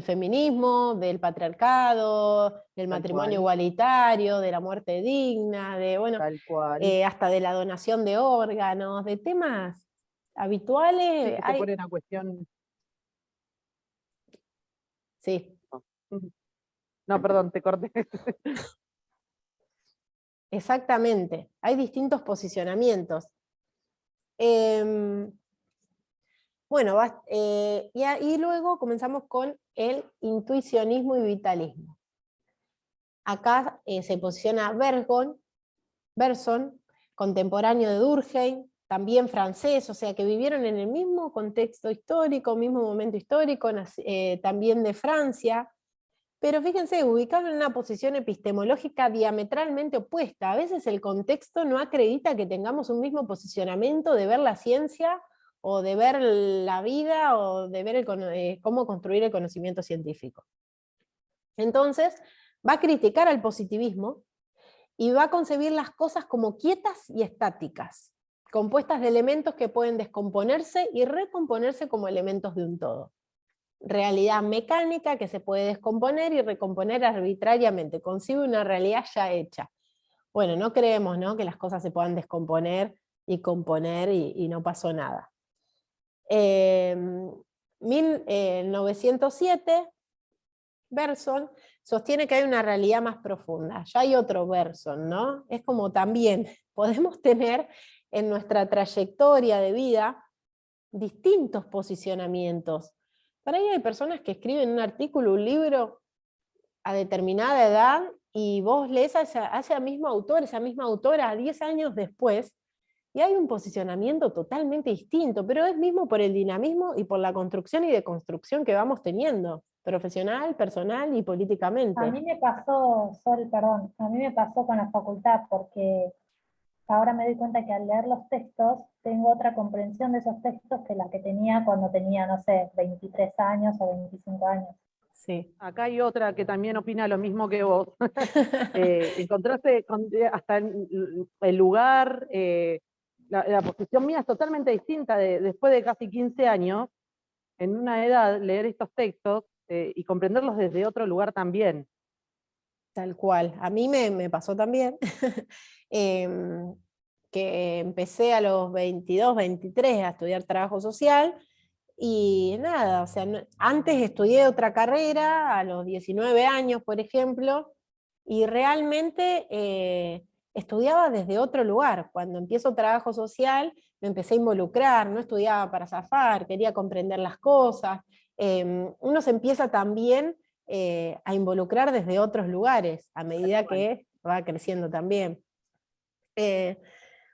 feminismo, del patriarcado, del tal matrimonio cual, igualitario, de la muerte digna, de, bueno, tal cual. hasta de la donación de órganos, de temas Sí, habituales. que te ponen a cuestión. Sí, No, perdón, te corté. exactamente. Hay distintos posicionamientos. Em, bueno, y luego comenzamos con el intuicionismo y vitalismo. Acá se posiciona Bergson, contemporáneo de Durkheim, también francés, o sea que vivieron en el mismo contexto histórico, mismo momento histórico, también de Francia, pero fíjense, ubicado en una posición epistemológica diametralmente opuesta. A veces el contexto no acredita que tengamos un mismo posicionamiento de ver la ciencia, o de ver la vida, o de ver cómo construir el conocimiento científico. Entonces, va a criticar al positivismo, y va a concebir las cosas como quietas y estáticas, compuestas de elementos que pueden descomponerse y recomponerse como elementos de un todo. Realidad mecánica que se puede descomponer y recomponer arbitrariamente, concibe una realidad ya hecha. Bueno, no creemos, ¿no?, que las cosas se puedan descomponer y componer y no pasó nada. 1907, Bergson sostiene que hay una realidad más profunda. Ya hay otro Bergson, ¿no? Es como también podemos tener en nuestra trayectoria de vida distintos posicionamientos. Para ahí hay personas que escriben un artículo, un libro a determinada edad, y vos lees a ese mismo autor, esa misma autora 10 años después, y hay un posicionamiento totalmente distinto, pero es mismo por el dinamismo y por la construcción y deconstrucción que vamos teniendo, profesional, personal y políticamente. A mí me pasó, Sol, perdón, a mí me pasó con la facultad, porque ahora me doy cuenta que al leer los textos tengo otra comprensión de esos textos que la que tenía cuando tenía, no sé, 23 años o 25 años. Sí. Acá hay otra que también opina lo mismo que vos. Encontraste hasta el lugar, la posición mía es totalmente distinta después de casi 15 años, en una edad, leer estos textos y comprenderlos desde otro lugar también. Tal cual. A mí me pasó también que empecé a los 22, 23 a estudiar trabajo social, y nada, o sea, antes estudié otra carrera a los 19 años, por ejemplo, y realmente estudiaba desde otro lugar. Cuando empiezo trabajo social me empecé a involucrar, no estudiaba para zafar, quería comprender las cosas. Uno se empieza también a involucrar desde otros lugares, a medida que va creciendo también.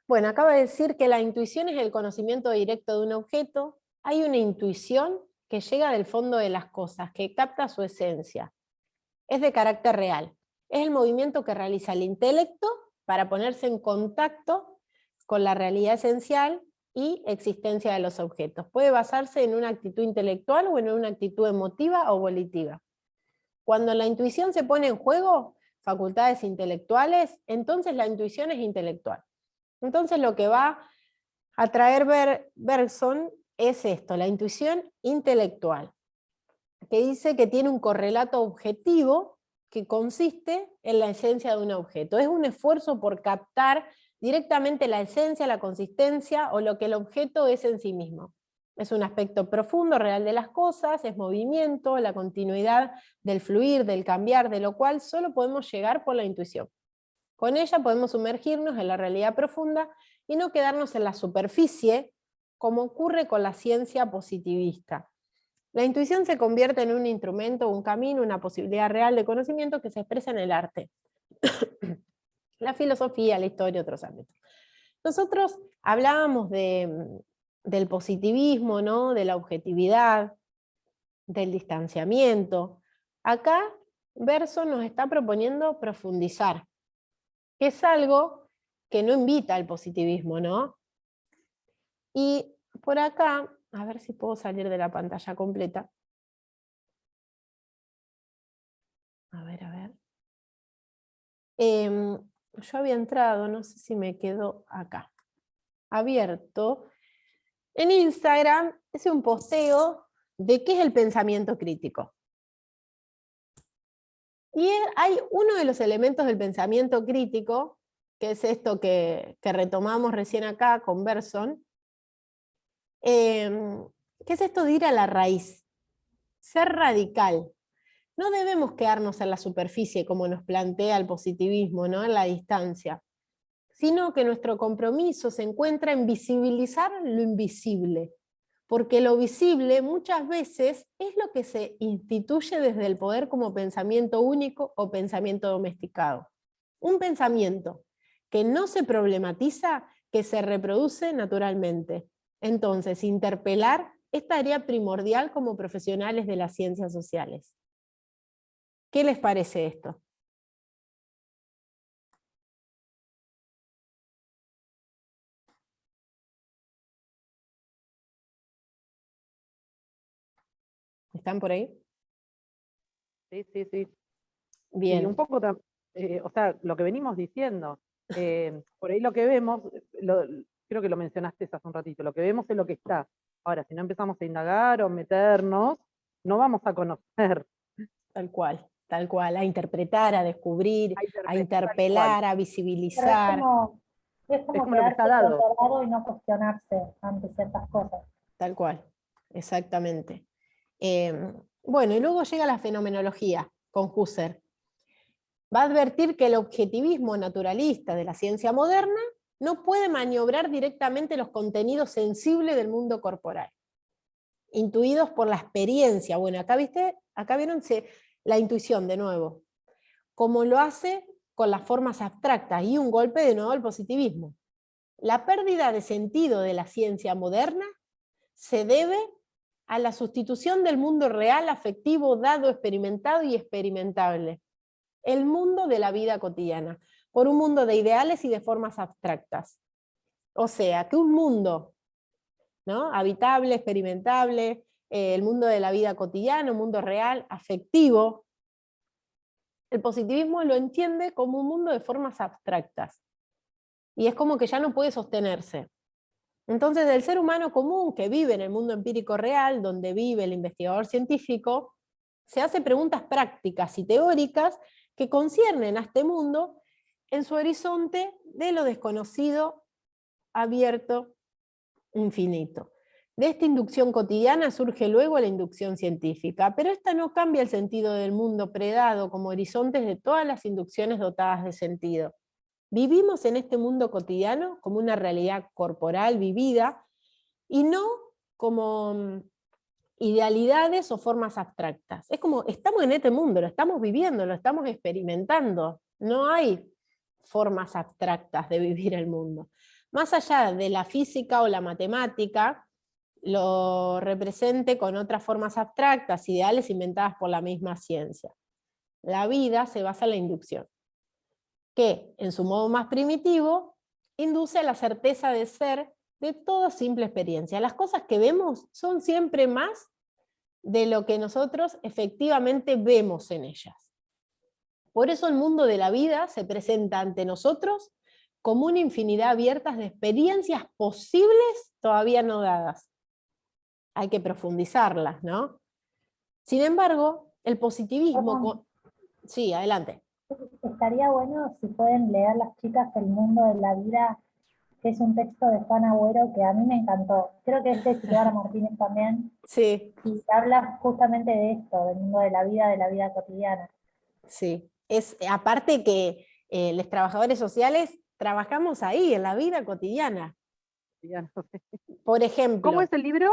Bueno, acaba de decir que la intuición es el conocimiento directo de un objeto. Hay una intuición que llega del fondo de las cosas, que capta su esencia. Es de carácter real. Es el movimiento que realiza el intelecto para ponerse en contacto con la realidad esencial y existencia de los objetos. Puede basarse en una actitud intelectual o en una actitud emotiva o volitiva. Cuando la intuición se pone en juego, facultades intelectuales, entonces la intuición es intelectual. Entonces lo que va a traer Bergson es esto, la intuición intelectual, que dice que tiene un correlato objetivo que consiste en la esencia de un objeto. Es un esfuerzo por captar directamente la esencia, la consistencia o lo que el objeto es en sí mismo. Es un aspecto profundo, real de las cosas, es movimiento, la continuidad del fluir, del cambiar, de lo cual solo podemos llegar por la intuición. Con ella podemos sumergirnos en la realidad profunda y no quedarnos en la superficie, como ocurre con la ciencia positivista. La intuición se convierte en un instrumento, un camino, una posibilidad real de conocimiento que se expresa en el arte, la filosofía, la historia, otros ámbitos. Nosotros hablábamos del positivismo, ¿no?, de la objetividad, del distanciamiento. Acá Bergson nos está proponiendo profundizar, que es algo que no invita al positivismo, ¿no? Y por acá, a ver si puedo salir de la pantalla completa. A ver. Yo había entrado, no sé si me quedó acá, abierto. En Instagram es un posteo de qué es el pensamiento crítico. Y hay uno de los elementos del pensamiento crítico, que es esto que retomamos recién acá con Bergson, que es esto de ir a la raíz, ser radical. No debemos quedarnos en la superficie como nos plantea el positivismo, ¿no? En la distancia, sino que nuestro compromiso se encuentra en visibilizar lo invisible, porque lo visible muchas veces es lo que se instituye desde el poder como pensamiento único o pensamiento domesticado. Un pensamiento que no se problematiza, que se reproduce naturalmente. Entonces, interpelar es tarea primordial como profesionales de las ciencias sociales. ¿Qué les parece esto? ¿Están por ahí? Sí, sí, sí. Bien. Y un poco, o sea, lo que venimos diciendo, por ahí lo que vemos, creo que lo mencionaste hace un ratito, lo que vemos es lo que está. Ahora, si no empezamos a indagar o meternos, no vamos a conocer. Tal cual, a interpretar, a descubrir, a interpelar, a Pero visibilizar. es como como lo que quedarse está dado. conservado y no cuestionarse ante ciertas cosas. Tal cual, exactamente. Bueno, y luego llega la fenomenología con Husserl. Va a advertir que el objetivismo naturalista de la ciencia moderna no puede maniobrar directamente los contenidos sensibles del mundo corporal, intuidos por la experiencia. Bueno, acá vieron la intuición de nuevo, como lo hace con las formas abstractas, y un golpe de nuevo al positivismo. La pérdida de sentido de la ciencia moderna se debe a la sustitución del mundo real, afectivo, dado, experimentado y experimentable, el mundo de la vida cotidiana, por un mundo de ideales y de formas abstractas. O sea, que un mundo, ¿no?, habitable, experimentable, el mundo de la vida cotidiana, un mundo real, afectivo, el positivismo lo entiende como un mundo de formas abstractas. Y es como que ya no puede sostenerse. Entonces, el ser humano común que vive en el mundo empírico real, donde vive el investigador científico, se hace preguntas prácticas y teóricas que conciernen a este mundo en su horizonte de lo desconocido, abierto, infinito. De esta inducción cotidiana surge luego la inducción científica, pero esta no cambia el sentido del mundo predado como horizontes de todas las inducciones dotadas de sentido. Vivimos en este mundo cotidiano como una realidad corporal vivida y no como idealidades o formas abstractas. Es como, estamos en este mundo, lo estamos viviendo, lo estamos experimentando. No hay formas abstractas de vivir el mundo. Más allá de la física o la matemática, lo represente con otras formas abstractas, ideales inventadas por la misma ciencia. La vida se basa en la inducción, que, en su modo más primitivo, induce a la certeza de ser de toda simple experiencia. Las cosas que vemos son siempre más de lo que nosotros efectivamente vemos en ellas. Por eso el mundo de la vida se presenta ante nosotros como una infinidad abierta de experiencias posibles todavía no dadas. Hay que profundizarlas, ¿no? Sin embargo, el positivismo... Sí, adelante. Estaría bueno si pueden leer las chicas El mundo de la vida, que es un texto de Juan Agüero que a mí me encantó. Creo que es de Silvana Martínez también. Sí. Y habla justamente de esto, del mundo de la vida cotidiana. Sí. Es, aparte que los trabajadores sociales trabajamos ahí, en la vida cotidiana. Por ejemplo... ¿Cómo es el libro?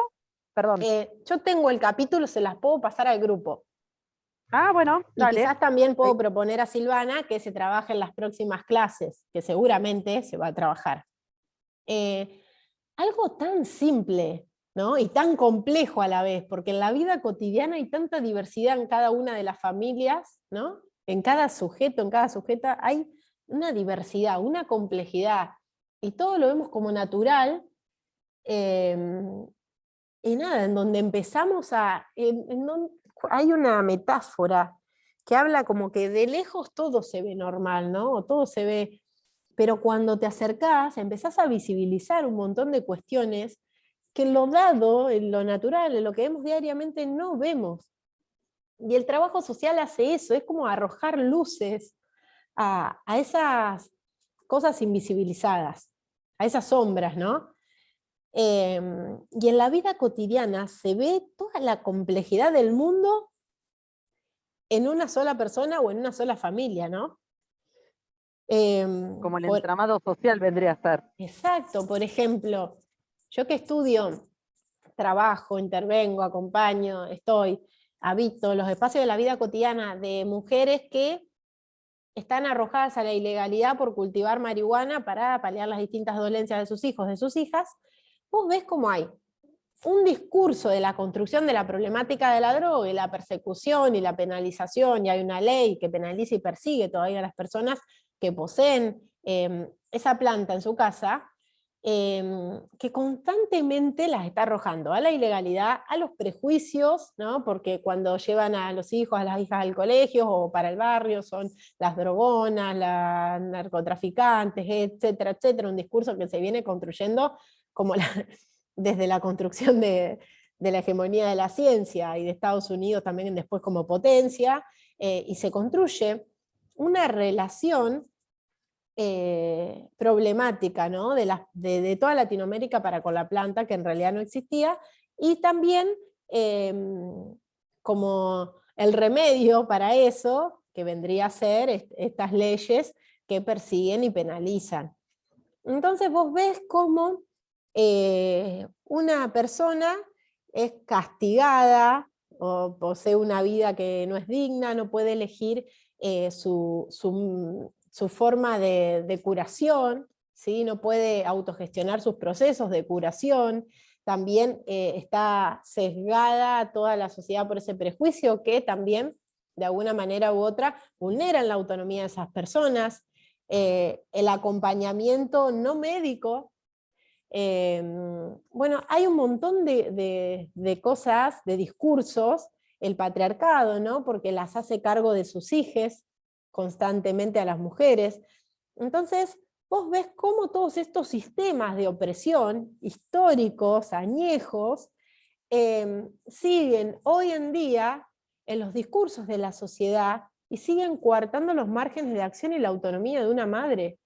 Perdón. Yo tengo el capítulo, se las puedo pasar al grupo. Ah, bueno, dale. Y quizás también puedo proponer a Silvana que se trabaje en las próximas clases, que seguramente se va a trabajar. Algo tan simple, ¿no?, y tan complejo a la vez, porque en la vida cotidiana hay tanta diversidad en cada una de las familias, ¿no? En cada sujeto, en cada sujeta, hay una diversidad, una complejidad, y todo lo vemos como natural, y nada, en donde empezamos a... hay una metáfora que habla como que de lejos todo se ve normal, ¿no? O todo se ve, pero cuando te acercás, empezás a visibilizar un montón de cuestiones que en lo dado, en lo natural, en lo que vemos diariamente, no vemos. Y el trabajo social hace eso, es como arrojar luces a esas cosas invisibilizadas, a esas sombras, ¿no? Y en la vida cotidiana se ve toda la complejidad del mundo en una sola persona o en una sola familia, ¿no? Como el entramado social vendría a ser. Exacto, por ejemplo, yo que estudio, trabajo, intervengo, acompaño, habito los espacios de la vida cotidiana de mujeres que están arrojadas a la ilegalidad por cultivar marihuana para paliar las distintas dolencias de sus hijos, de sus hijas, vos ves cómo hay un discurso de la construcción de la problemática de la droga y la persecución y la penalización, y hay una ley que penaliza y persigue todavía a las personas que poseen esa planta en su casa, que constantemente las está arrojando a la ilegalidad, a los prejuicios, ¿no? Porque cuando llevan a los hijos, a las hijas al colegio o para el barrio, son las drogonas, las narcotraficantes, etcétera, etcétera, un discurso que se viene construyendo como desde la construcción de la hegemonía de la ciencia y de Estados Unidos también después como potencia, y se construye una relación problemática, ¿no? de toda Latinoamérica para con la planta, que en realidad no existía, y también como el remedio para eso, que vendría a ser estas leyes que persiguen y penalizan. Entonces vos ves cómo una persona es castigada o posee una vida que no es digna, no puede elegir su forma de curación, ¿sí? No puede autogestionar sus procesos de curación, también está sesgada toda la sociedad por ese prejuicio que también, de alguna manera u otra, vulneran la autonomía de esas personas. El acompañamiento no médico, bueno, hay un montón de cosas, de discursos, el patriarcado, ¿no? Porque las hace cargo de sus hijes constantemente a las mujeres. Entonces, vos ves cómo todos estos sistemas de opresión históricos, añejos, siguen hoy en día en los discursos de la sociedad y siguen coartando los márgenes de acción y la autonomía de una madre,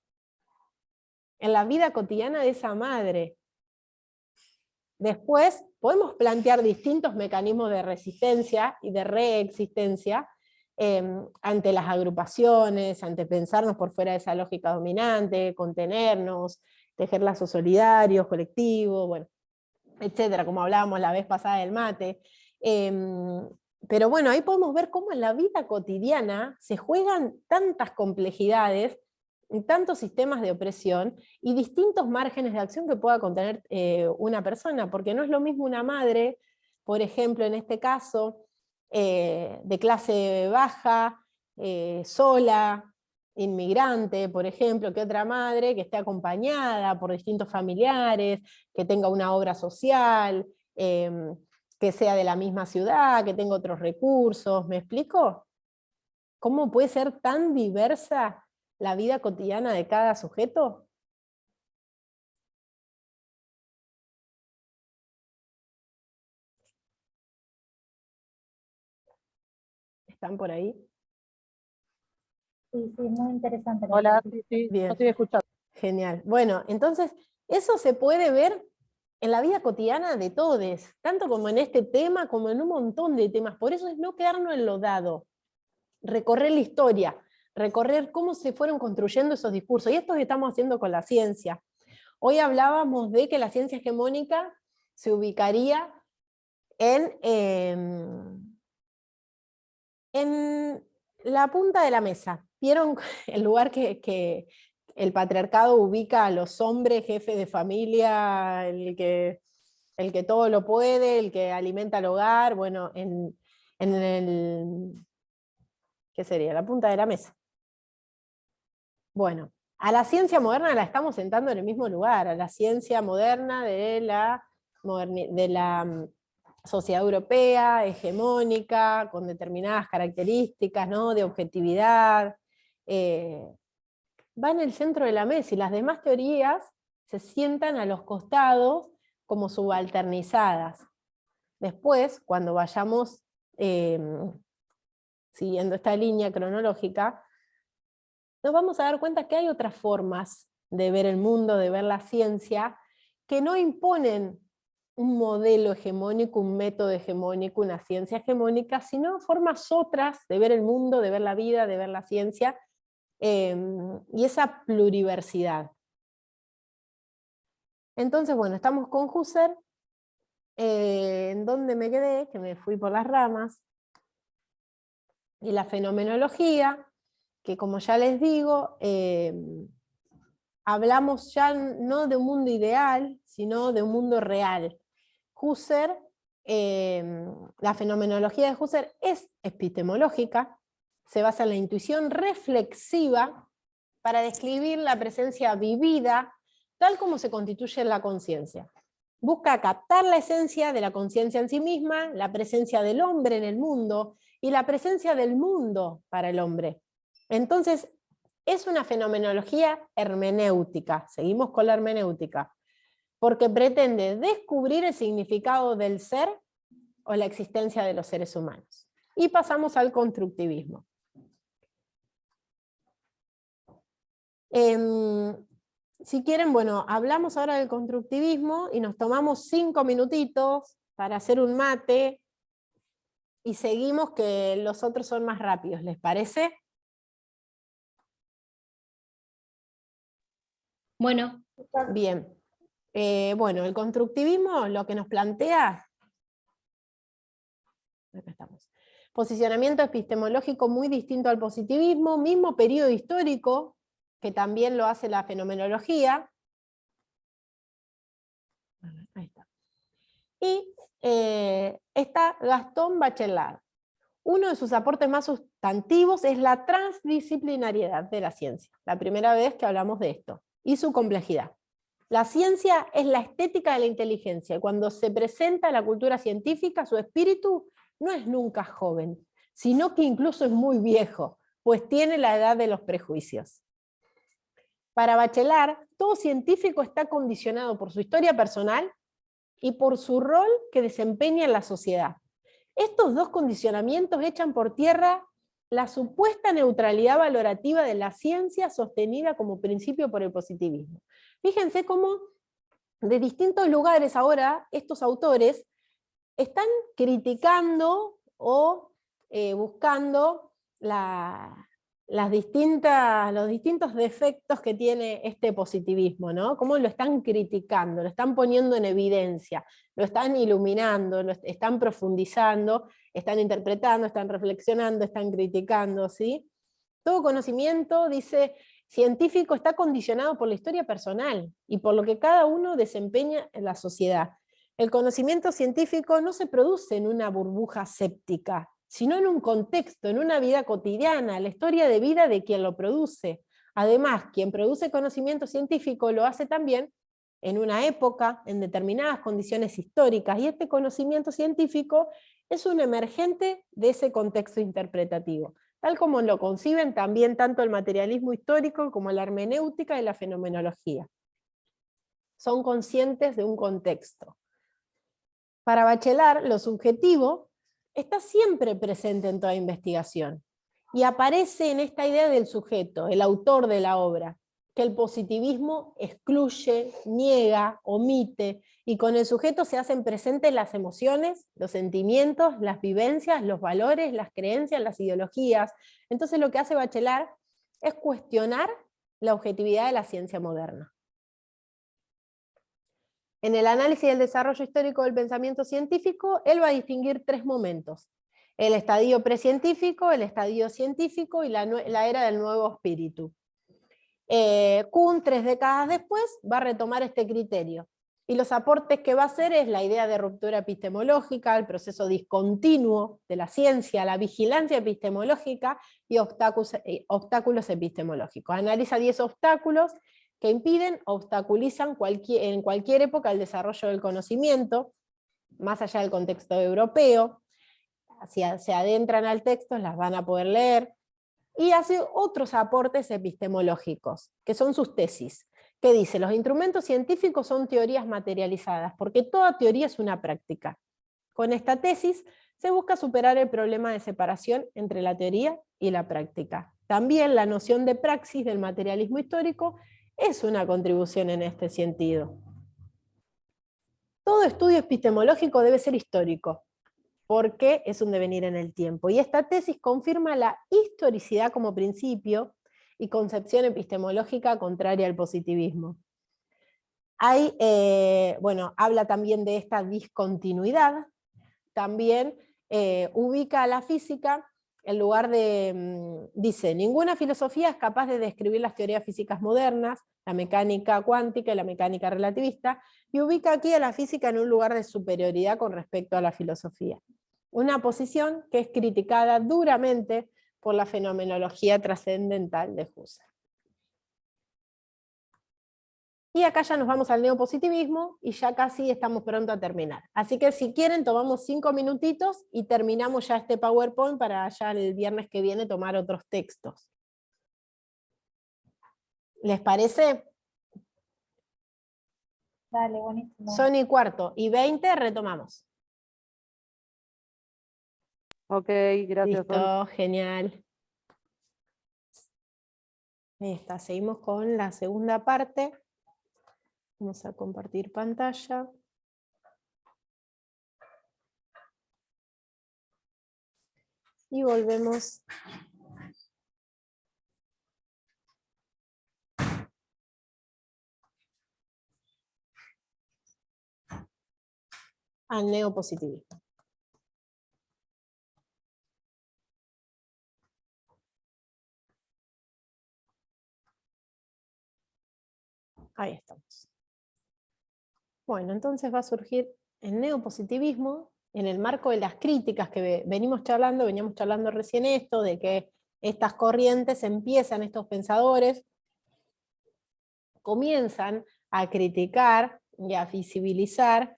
en la vida cotidiana de esa madre. Después podemos plantear distintos mecanismos de resistencia y de reexistencia ante las agrupaciones, ante pensarnos por fuera de esa lógica dominante, contenernos, tejer lazos solidarios, colectivos, bueno, etcétera, como hablábamos la vez pasada del mate. Pero bueno, ahí podemos ver cómo en la vida cotidiana se juegan tantas complejidades, tantos sistemas de opresión y distintos márgenes de acción que pueda contener una persona, porque no es lo mismo una madre, por ejemplo, en este caso, de clase baja, sola, inmigrante, por ejemplo, que otra madre que esté acompañada por distintos familiares, que tenga una obra social, que sea de la misma ciudad, que tenga otros recursos. ¿Me explico? ¿Cómo puede ser tan diversa la vida cotidiana de cada sujeto? ¿Están por ahí? Sí, sí, muy interesante. Hola, sí, sí, Bien. no estoy escuchando. Genial. Bueno, entonces, eso se puede ver en la vida cotidiana de todos, tanto como en este tema, como en un montón de temas. Por eso es no quedarnos en lo dado, recorrer la historia, recorrer cómo se fueron construyendo esos discursos. Y esto que estamos haciendo con la ciencia. Hoy hablábamos de que la ciencia hegemónica se ubicaría en la punta de la mesa. ¿Vieron el lugar que el patriarcado ubica a los hombres, jefes de familia, el que todo lo puede, el que alimenta el hogar? Bueno, en el... ¿qué sería? La punta de la mesa. Bueno, a la ciencia moderna la estamos sentando en el mismo lugar, a la ciencia moderna de la sociedad europea, hegemónica, con determinadas características, ¿no?, de objetividad, va en el centro de la mesa, y las demás teorías se sientan a los costados como subalternizadas. Después, cuando vayamos siguiendo esta línea cronológica, nos vamos a dar cuenta que hay otras formas de ver el mundo, de ver la ciencia, que no imponen un modelo hegemónico, un método hegemónico, una ciencia hegemónica, sino formas otras de ver el mundo, de ver la vida, de ver la ciencia, y esa pluriversidad. Entonces, bueno, estamos con Husserl, en donde me quedé, que me fui por las ramas, y la fenomenología, que como ya les digo, hablamos ya no de un mundo ideal, sino de un mundo real. Husserl, la fenomenología de Husserl es epistemológica, se basa en la intuición reflexiva para describir la presencia vivida, tal como se constituye en la conciencia. Busca captar la esencia de la conciencia en sí misma, la presencia del hombre en el mundo, y la presencia del mundo para el hombre. Entonces, es una fenomenología hermenéutica, seguimos con la hermenéutica, porque pretende descubrir el significado del ser o la existencia de los seres humanos. Y pasamos al constructivismo. Si quieren, bueno, hablamos ahora del constructivismo y nos tomamos 5 minutitos para hacer un mate y seguimos, que los otros son más rápidos, ¿les parece? Bueno, Bien. Bueno, el constructivismo lo que nos plantea, acá estamos, posicionamiento epistemológico muy distinto al positivismo, mismo periodo histórico, que también lo hace la fenomenología. Ahí está. Y está Gastón Bachelard. Uno de sus aportes más sustantivos es la transdisciplinariedad de la ciencia, la primera vez que hablamos de esto, y su complejidad. La ciencia es la estética de la inteligencia, y cuando se presenta la cultura científica, su espíritu no es nunca joven, sino que incluso es muy viejo, pues tiene la edad de los prejuicios. Para Bachelard, todo científico está condicionado por su historia personal y por su rol que desempeña en la sociedad. Estos dos condicionamientos echan por tierra la supuesta neutralidad valorativa de la ciencia sostenida como principio por el positivismo. Fíjense cómo de distintos lugares ahora estos autores están criticando o buscando los distintos defectos que tiene este positivismo, ¿no? Cómo lo están criticando, lo están poniendo en evidencia, lo están iluminando, lo están profundizando, están interpretando, están reflexionando, están criticando, ¿sí? Todo conocimiento, dice, científico está condicionado por la historia personal y por lo que cada uno desempeña en la sociedad. El conocimiento científico no se produce en una burbuja séptica, sino en un contexto, en una vida cotidiana, la historia de vida de quien lo produce. Además, quien produce conocimiento científico lo hace también en una época, en determinadas condiciones históricas, y este conocimiento científico es un emergente de ese contexto interpretativo, tal como lo conciben también tanto el materialismo histórico como la hermenéutica y la fenomenología. Son conscientes de un contexto. Para Bachelard, lo subjetivo está siempre presente en toda investigación, y aparece en esta idea del sujeto, el autor de la obra, que el positivismo excluye, niega, omite, y con el sujeto se hacen presentes las emociones, los sentimientos, las vivencias, los valores, las creencias, las ideologías. Entonces lo que hace Bachelard es cuestionar la objetividad de la ciencia moderna. En el análisis del desarrollo histórico del pensamiento científico, él va a distinguir 3 momentos: el estadio precientífico, el estadio científico y la era del nuevo espíritu. Kuhn, 3 décadas después, va a retomar este criterio, y los aportes que va a hacer es la idea de ruptura epistemológica, el proceso discontinuo de la ciencia, la vigilancia epistemológica y obstáculos epistemológicos. Analiza 10 obstáculos que impiden, obstaculizan en cualquier época el desarrollo del conocimiento. más allá del contexto europeo, si se adentran al texto, las van a poder leer, y hace otros aportes epistemológicos, que son sus tesis, que dice, los instrumentos científicos son teorías materializadas, porque toda teoría es una práctica. Con esta tesis se busca superar el problema de separación entre la teoría y la práctica. También la noción de praxis del materialismo histórico es una contribución en este sentido. Todo estudio epistemológico debe ser histórico, porque es un devenir en el tiempo. Y esta tesis confirma la historicidad como principio y concepción epistemológica contraria al positivismo. Habla también de esta discontinuidad, también ubica a la física en lugar de, dice, ninguna filosofía es capaz de describir las teorías físicas modernas, la mecánica cuántica y la mecánica relativista, y ubica aquí a la física en un lugar de superioridad con respecto a la filosofía. Una posición que es criticada duramente por la fenomenología trascendental de Husserl. Y acá ya nos vamos al neopositivismo y ya casi estamos pronto a terminar. Así que si quieren tomamos 5 minutitos y terminamos ya este PowerPoint para ya el viernes que viene tomar otros textos. ¿Les parece? Dale, buenísimo. Son y cuarto, y 20 retomamos. Ok, gracias, Sol. Listo, genial. Ahí está, seguimos con la segunda parte. Vamos a compartir pantalla. Y volvemos al neopositivismo. Ahí estamos. Bueno, entonces va a surgir el neopositivismo en el marco de las críticas que veníamos charlando recién esto, de que estas corrientes empiezan, estos pensadores, comienzan a criticar y a visibilizar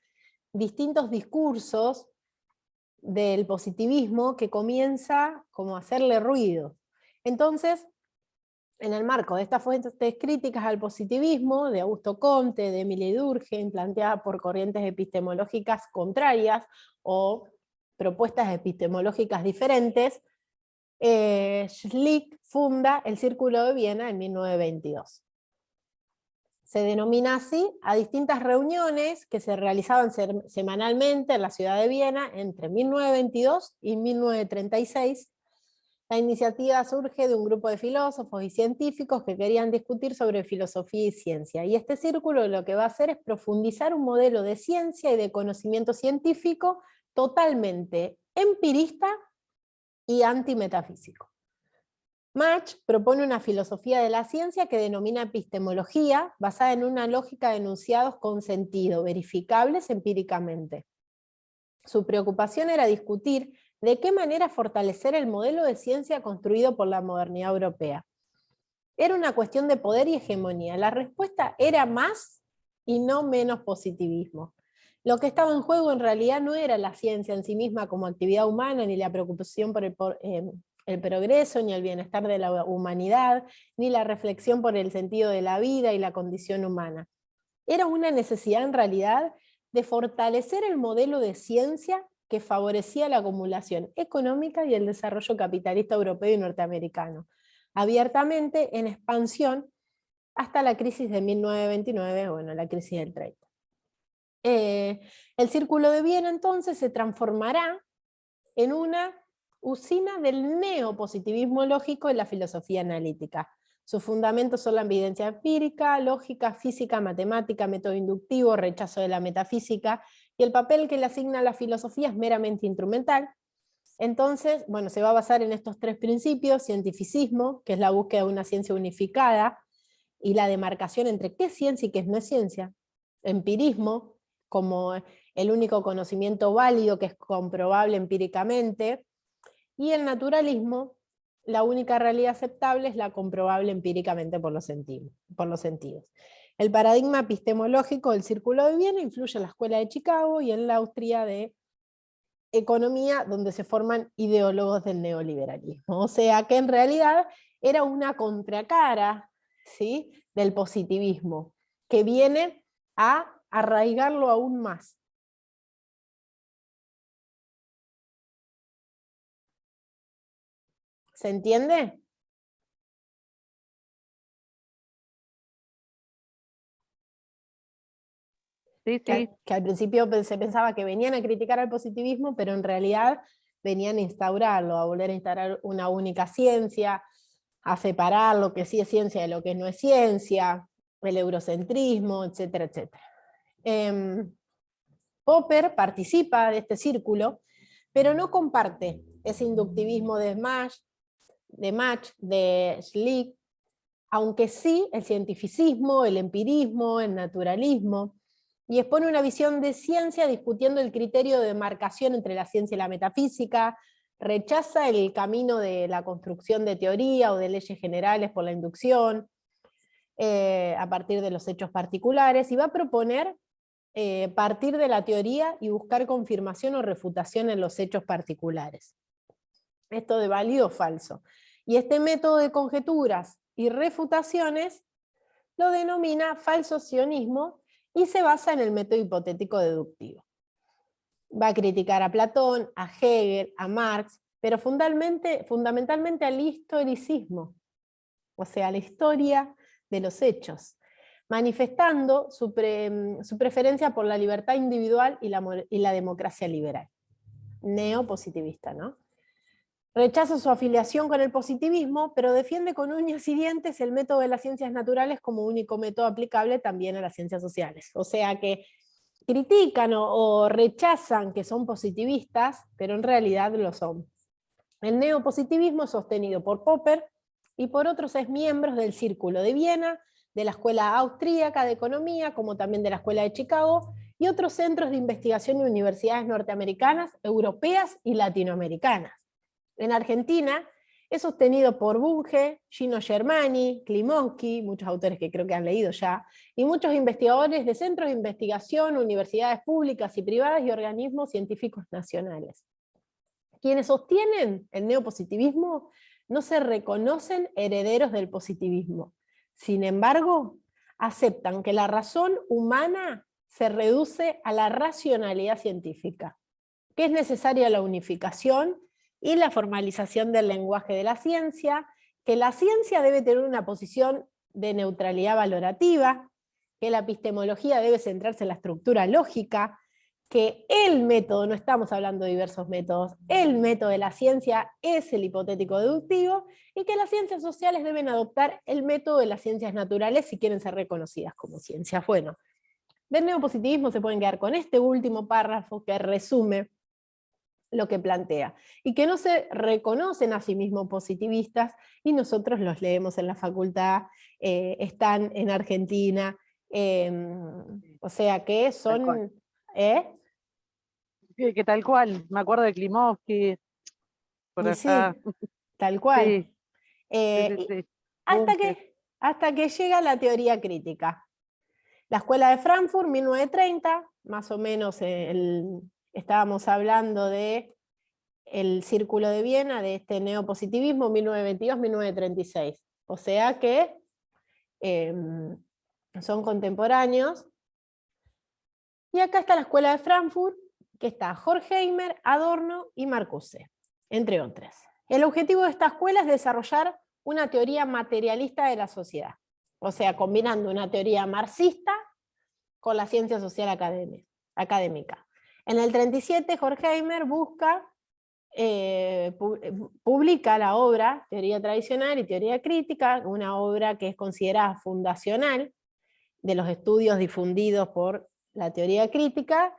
distintos discursos del positivismo que comienza como a hacerle ruido. Entonces, en el marco de estas fuentes críticas al positivismo, de Augusto Comte, de Émile Durkheim, planteada por corrientes epistemológicas contrarias o propuestas epistemológicas diferentes, Schlick funda el Círculo de Viena en 1922. Se denomina así a distintas reuniones que se realizaban semanalmente en la ciudad de Viena entre 1922 y 1936. La iniciativa surge de un grupo de filósofos y científicos que querían discutir sobre filosofía y ciencia, y este círculo lo que va a hacer es profundizar un modelo de ciencia y de conocimiento científico totalmente empirista y antimetafísico. Mach propone una filosofía de la ciencia que denomina epistemología, basada en una lógica de enunciados con sentido, verificables empíricamente. Su preocupación era discutir de qué manera fortalecer el modelo de ciencia construido por la modernidad europea. Era una cuestión de poder y hegemonía. La respuesta era más y no menos positivismo. Lo que estaba en juego en realidad no era la ciencia en sí misma como actividad humana, ni la preocupación por el progreso, ni el bienestar de la humanidad, ni la reflexión por el sentido de la vida y la condición humana. Era una necesidad en realidad de fortalecer el modelo de ciencia que favorecía la acumulación económica y el desarrollo capitalista europeo y norteamericano, abiertamente en expansión hasta la crisis de 1929, la crisis del 30. El Círculo de Viena entonces se transformará en una usina del neopositivismo lógico en la filosofía analítica. Sus fundamentos son la evidencia empírica, lógica, física, matemática, método inductivo, rechazo de la metafísica, y el papel que le asigna a la filosofía es meramente instrumental. Entonces, se va a basar en estos tres principios: cientificismo, que es la búsqueda de una ciencia unificada, y la demarcación entre qué es ciencia y qué no es ciencia; empirismo, como el único conocimiento válido que es comprobable empíricamente; y el naturalismo, la única realidad aceptable es la comprobable empíricamente por los sentidos. El paradigma epistemológico del Círculo de Viena influye en la Escuela de Chicago y en la Austria de Economía, donde se forman ideólogos del neoliberalismo. O sea que en realidad era una contracara, ¿sí?, del positivismo, que viene a arraigarlo aún más. ¿Se entiende? Sí, Que, sí. que al principio se pensaba que venían a criticar al positivismo, pero en realidad venían a instaurarlo, a volver a instaurar una única ciencia, a separar lo que sí es ciencia de lo que no es ciencia, el eurocentrismo, etcétera, etcétera. Popper participa de este círculo, pero no comparte ese inductivismo de Mach, de Schlick, aunque sí el cientificismo, el empirismo, el naturalismo, y expone una visión de ciencia discutiendo el criterio de demarcación entre la ciencia y la metafísica, rechaza el camino de la construcción de teoría o de leyes generales por la inducción, a partir de los hechos particulares, y va a proponer partir de la teoría y buscar confirmación o refutación en los hechos particulares. Esto de válido o falso. Y este método de conjeturas y refutaciones lo denomina falso sionismo y se basa en el método hipotético deductivo. Va a criticar a Platón, a Hegel, a Marx, pero fundamentalmente al historicismo, o sea, la historia de los hechos, manifestando su preferencia por la libertad individual y la democracia liberal. Neopositivista, ¿no? Rechaza su afiliación con el positivismo, pero defiende con uñas y dientes el método de las ciencias naturales como único método aplicable también a las ciencias sociales. O sea que critican o rechazan que son positivistas, pero en realidad lo son. El neopositivismo es sostenido por Popper y por otros miembros del Círculo de Viena, de la Escuela Austríaca de Economía, como también de la Escuela de Chicago, y otros centros de investigación y universidades norteamericanas, europeas y latinoamericanas. En Argentina es sostenido por Bunge, Gino Germani, Klimovsky, muchos autores que creo que han leído ya, y muchos investigadores de centros de investigación, universidades públicas y privadas y organismos científicos nacionales. Quienes sostienen el neopositivismo no se reconocen herederos del positivismo. Sin embargo, aceptan que la razón humana se reduce a la racionalidad científica, que es necesaria la unificación y la formalización del lenguaje de la ciencia, que la ciencia debe tener una posición de neutralidad valorativa, que la epistemología debe centrarse en la estructura lógica, que el método, no estamos hablando de diversos métodos, el método de la ciencia es el hipotético deductivo, y que las ciencias sociales deben adoptar el método de las ciencias naturales si quieren ser reconocidas como ciencias. Bueno, del neopositivismo se pueden quedar con este último párrafo que resume lo que plantea, y que no se reconocen a sí mismos positivistas, y nosotros los leemos en la facultad, están en Argentina, o sea que son... Que tal cual, me acuerdo de Klimovsky, por Y allá. sí, tal cual. Sí, sí. Hasta que llega la teoría crítica. La Escuela de Frankfurt, 1930, más o menos estábamos hablando de el Círculo de Viena, de este neopositivismo, 1922-1936. O sea que son contemporáneos. Y acá está la Escuela de Frankfurt, que está Horkheimer, Adorno y Marcuse, entre otras. El objetivo de esta escuela es desarrollar una teoría materialista de la sociedad, o sea, combinando una teoría marxista con la ciencia social académica. En el 37, Horkheimer publica la obra Teoría Tradicional y Teoría Crítica, una obra que es considerada fundacional de los estudios difundidos por la teoría crítica,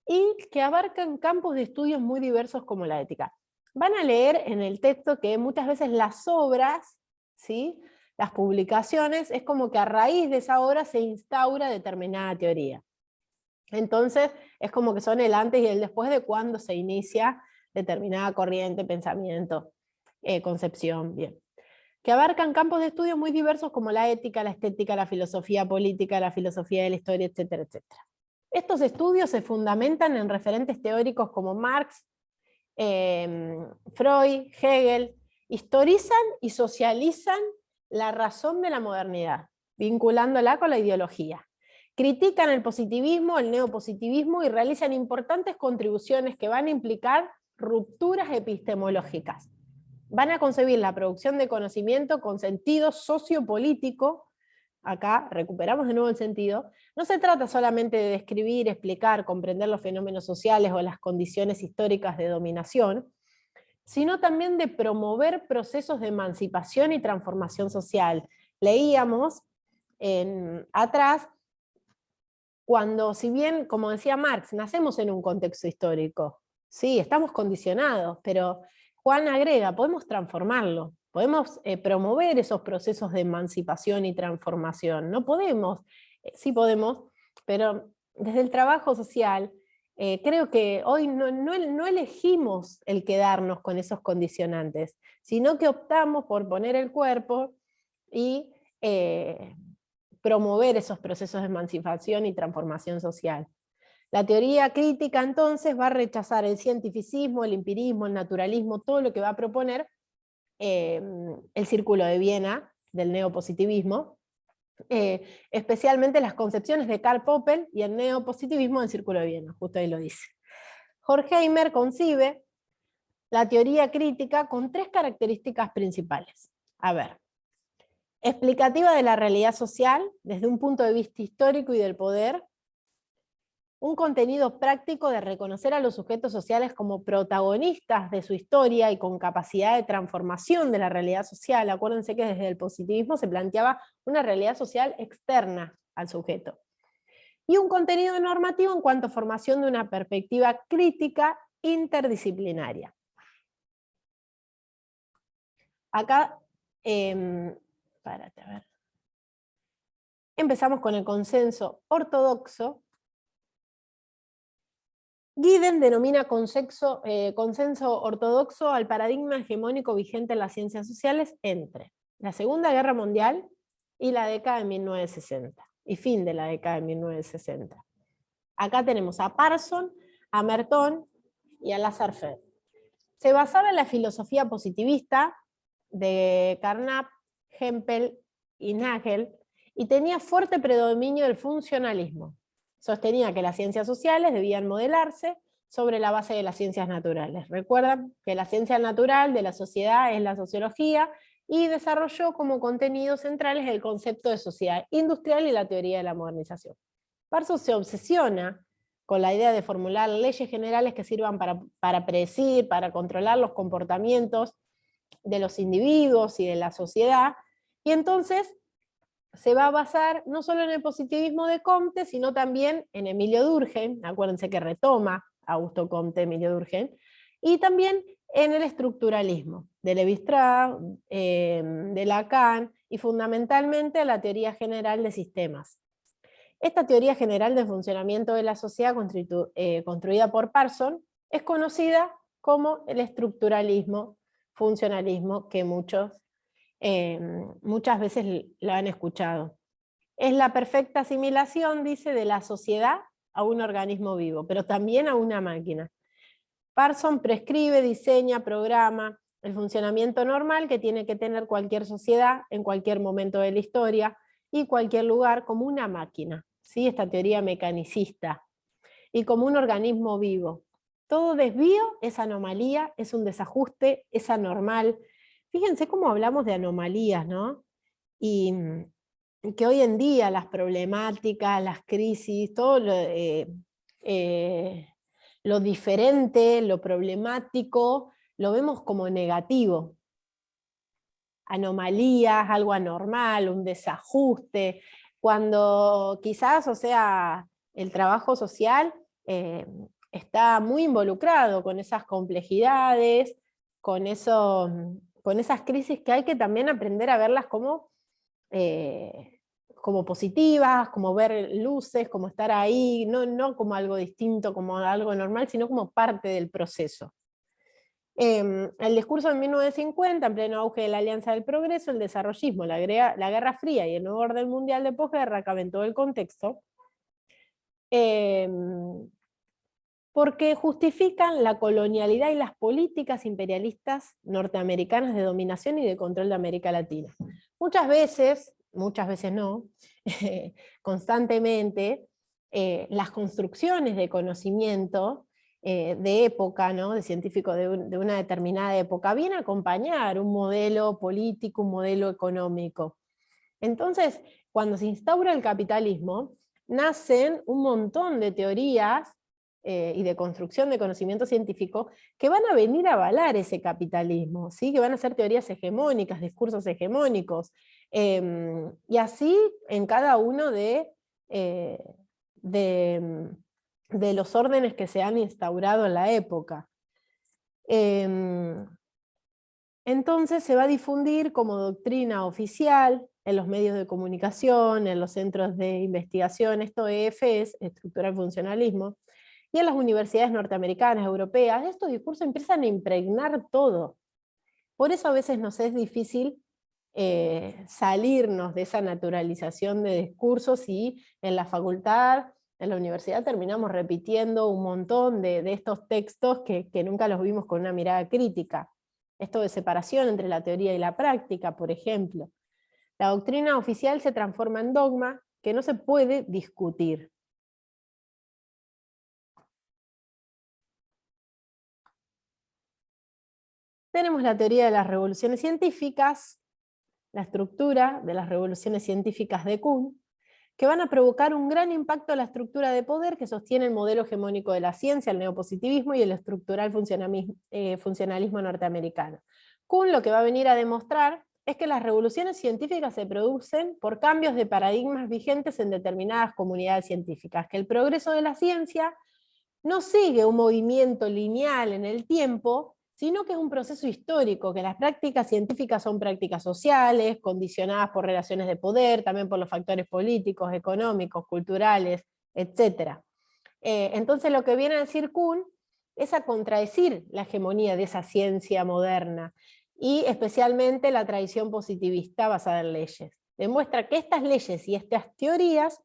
y que abarcan campos de estudios muy diversos como la ética. Van a leer en el texto que muchas veces las obras, ¿sí?, las publicaciones, es como que a raíz de esa obra se instaura determinada teoría. Entonces es como que son el antes y el después de cuando se inicia determinada corriente, pensamiento, concepción. Bien. que abarcan campos de estudio muy diversos como la ética, la estética, la filosofía política, la filosofía de la historia, etcétera, etcétera. Estos estudios se fundamentan en referentes teóricos como Marx, Freud, Hegel, historizan y socializan la razón de la modernidad, vinculándola con la ideología. Critican el positivismo, el neopositivismo y realizan importantes contribuciones que van a implicar rupturas epistemológicas. Van a concebir la producción de conocimiento con sentido sociopolítico. Acá recuperamos de nuevo el sentido. No se trata solamente de describir, explicar, comprender los fenómenos sociales o las condiciones históricas de dominación, sino también de promover procesos de emancipación y transformación social. Leíamos atrás, cuando, si bien, como decía Marx, nacemos en un contexto histórico, sí, estamos condicionados, pero Juan agrega, podemos transformarlo, podemos promover esos procesos de emancipación y transformación. No podemos, sí podemos, pero desde el trabajo social, creo que hoy no elegimos el quedarnos con esos condicionantes, sino que optamos por poner el cuerpo y promover esos procesos de emancipación y transformación social. La teoría crítica entonces va a rechazar el cientificismo, el empirismo, el naturalismo, todo lo que va a proponer el Círculo de Viena del neopositivismo, especialmente las concepciones de Karl Popper y el neopositivismo del Círculo de Viena, justo ahí lo dice. Horkheimer concibe la teoría crítica con 3 características principales. A ver, explicativa de la realidad social desde un punto de vista histórico y del poder, un contenido práctico de reconocer a los sujetos sociales como protagonistas de su historia y con capacidad de transformación de la realidad social. Acuérdense que desde el positivismo se planteaba una realidad social externa al sujeto. Y un contenido normativo en cuanto a formación de una perspectiva crítica interdisciplinaria. Acá, empezamos con el consenso ortodoxo. Gieden denomina consenso ortodoxo al paradigma hegemónico vigente en las ciencias sociales entre la Segunda Guerra Mundial y la década de 1960, y fin de la década de 1960. Acá tenemos a Parsons, a Merton y a Lasserfeld. Se basaba en la filosofía positivista de Carnap, Hempel y Nagel, y tenía fuerte predominio del funcionalismo. Sostenía que las ciencias sociales debían modelarse sobre la base de las ciencias naturales. Recuerdan que la ciencia natural de la sociedad es la sociología, y desarrolló como contenidos centrales el concepto de sociedad industrial y la teoría de la modernización. Parsons se obsesiona con la idea de formular leyes generales que sirvan para predecir, para controlar los comportamientos de los individuos y de la sociedad, y entonces se va a basar no solo en el positivismo de Comte, sino también en Emilio Durkheim. Acuérdense que retoma a Augusto Comte, Emilio Durkheim, y también en el estructuralismo de Lévi-Strauss, de Lacan, y fundamentalmente la teoría general de sistemas. Esta teoría general de funcionamiento de la sociedad construida por Parsons es conocida como el estructuralismo, funcionalismo, que muchas veces lo han escuchado. Es la perfecta asimilación, dice, de la sociedad a un organismo vivo, pero también a una máquina. Parsons prescribe, diseña, programa el funcionamiento normal que tiene que tener cualquier sociedad en cualquier momento de la historia y cualquier lugar como una máquina, ¿sí? Esta teoría mecanicista, y como un organismo vivo. Todo desvío es anomalía, es un desajuste, es anormal. Fíjense cómo hablamos de anomalías, ¿no? Y que hoy en día las problemáticas, las crisis, todo lo diferente, lo problemático, lo vemos como negativo. Anomalías, algo anormal, un desajuste, cuando quizás, o sea, el trabajo social está muy involucrado con esas complejidades, con esas crisis que hay que también aprender a verlas como positivas, como ver luces, como estar ahí, no como algo distinto, como algo normal, sino como parte del proceso. El discurso en 1950, en pleno auge de la Alianza del Progreso, el desarrollismo, la Guerra Fría y el nuevo orden mundial de posguerra, cabe en todo el contexto, porque justifican la colonialidad y las políticas imperialistas norteamericanas de dominación y de control de América Latina. Muchas veces no, constantemente, las construcciones de conocimiento de época, ¿no? De científico de una determinada época, viene a acompañar un modelo político, un modelo económico. Entonces, cuando se instaura el capitalismo, nacen un montón de teorías y de construcción de conocimiento científico que van a venir a avalar ese capitalismo, ¿sí? Que van a ser teorías hegemónicas, discursos hegemónicos, y así en cada uno de los órdenes que se han instaurado en la época. Entonces se va a difundir como doctrina oficial en los medios de comunicación, en los centros de investigación, esto es estructural funcionalismo, y en las universidades norteamericanas, europeas, estos discursos empiezan a impregnar todo. Por eso a veces nos es difícil salirnos de esa naturalización de discursos, y en la facultad, en la universidad terminamos repitiendo un montón de estos textos que nunca los vimos con una mirada crítica. Esto de separación entre la teoría y la práctica, por ejemplo. La doctrina oficial se transforma en dogma que no se puede discutir. Tenemos la teoría de las revoluciones científicas, la estructura de las revoluciones científicas de Kuhn, que van a provocar un gran impacto en la estructura de poder que sostiene el modelo hegemónico de la ciencia, el neopositivismo y el estructural funcionalismo norteamericano. Kuhn lo que va a venir a demostrar es que las revoluciones científicas se producen por cambios de paradigmas vigentes en determinadas comunidades científicas, que el progreso de la ciencia no sigue un movimiento lineal en el tiempo, sino que es un proceso histórico, que las prácticas científicas son prácticas sociales, condicionadas por relaciones de poder, también por los factores políticos, económicos, culturales, etc. Entonces lo que viene a decir Kuhn es a contradecir la hegemonía de esa ciencia moderna, y especialmente la tradición positivista basada en leyes. Demuestra que estas leyes y estas teorías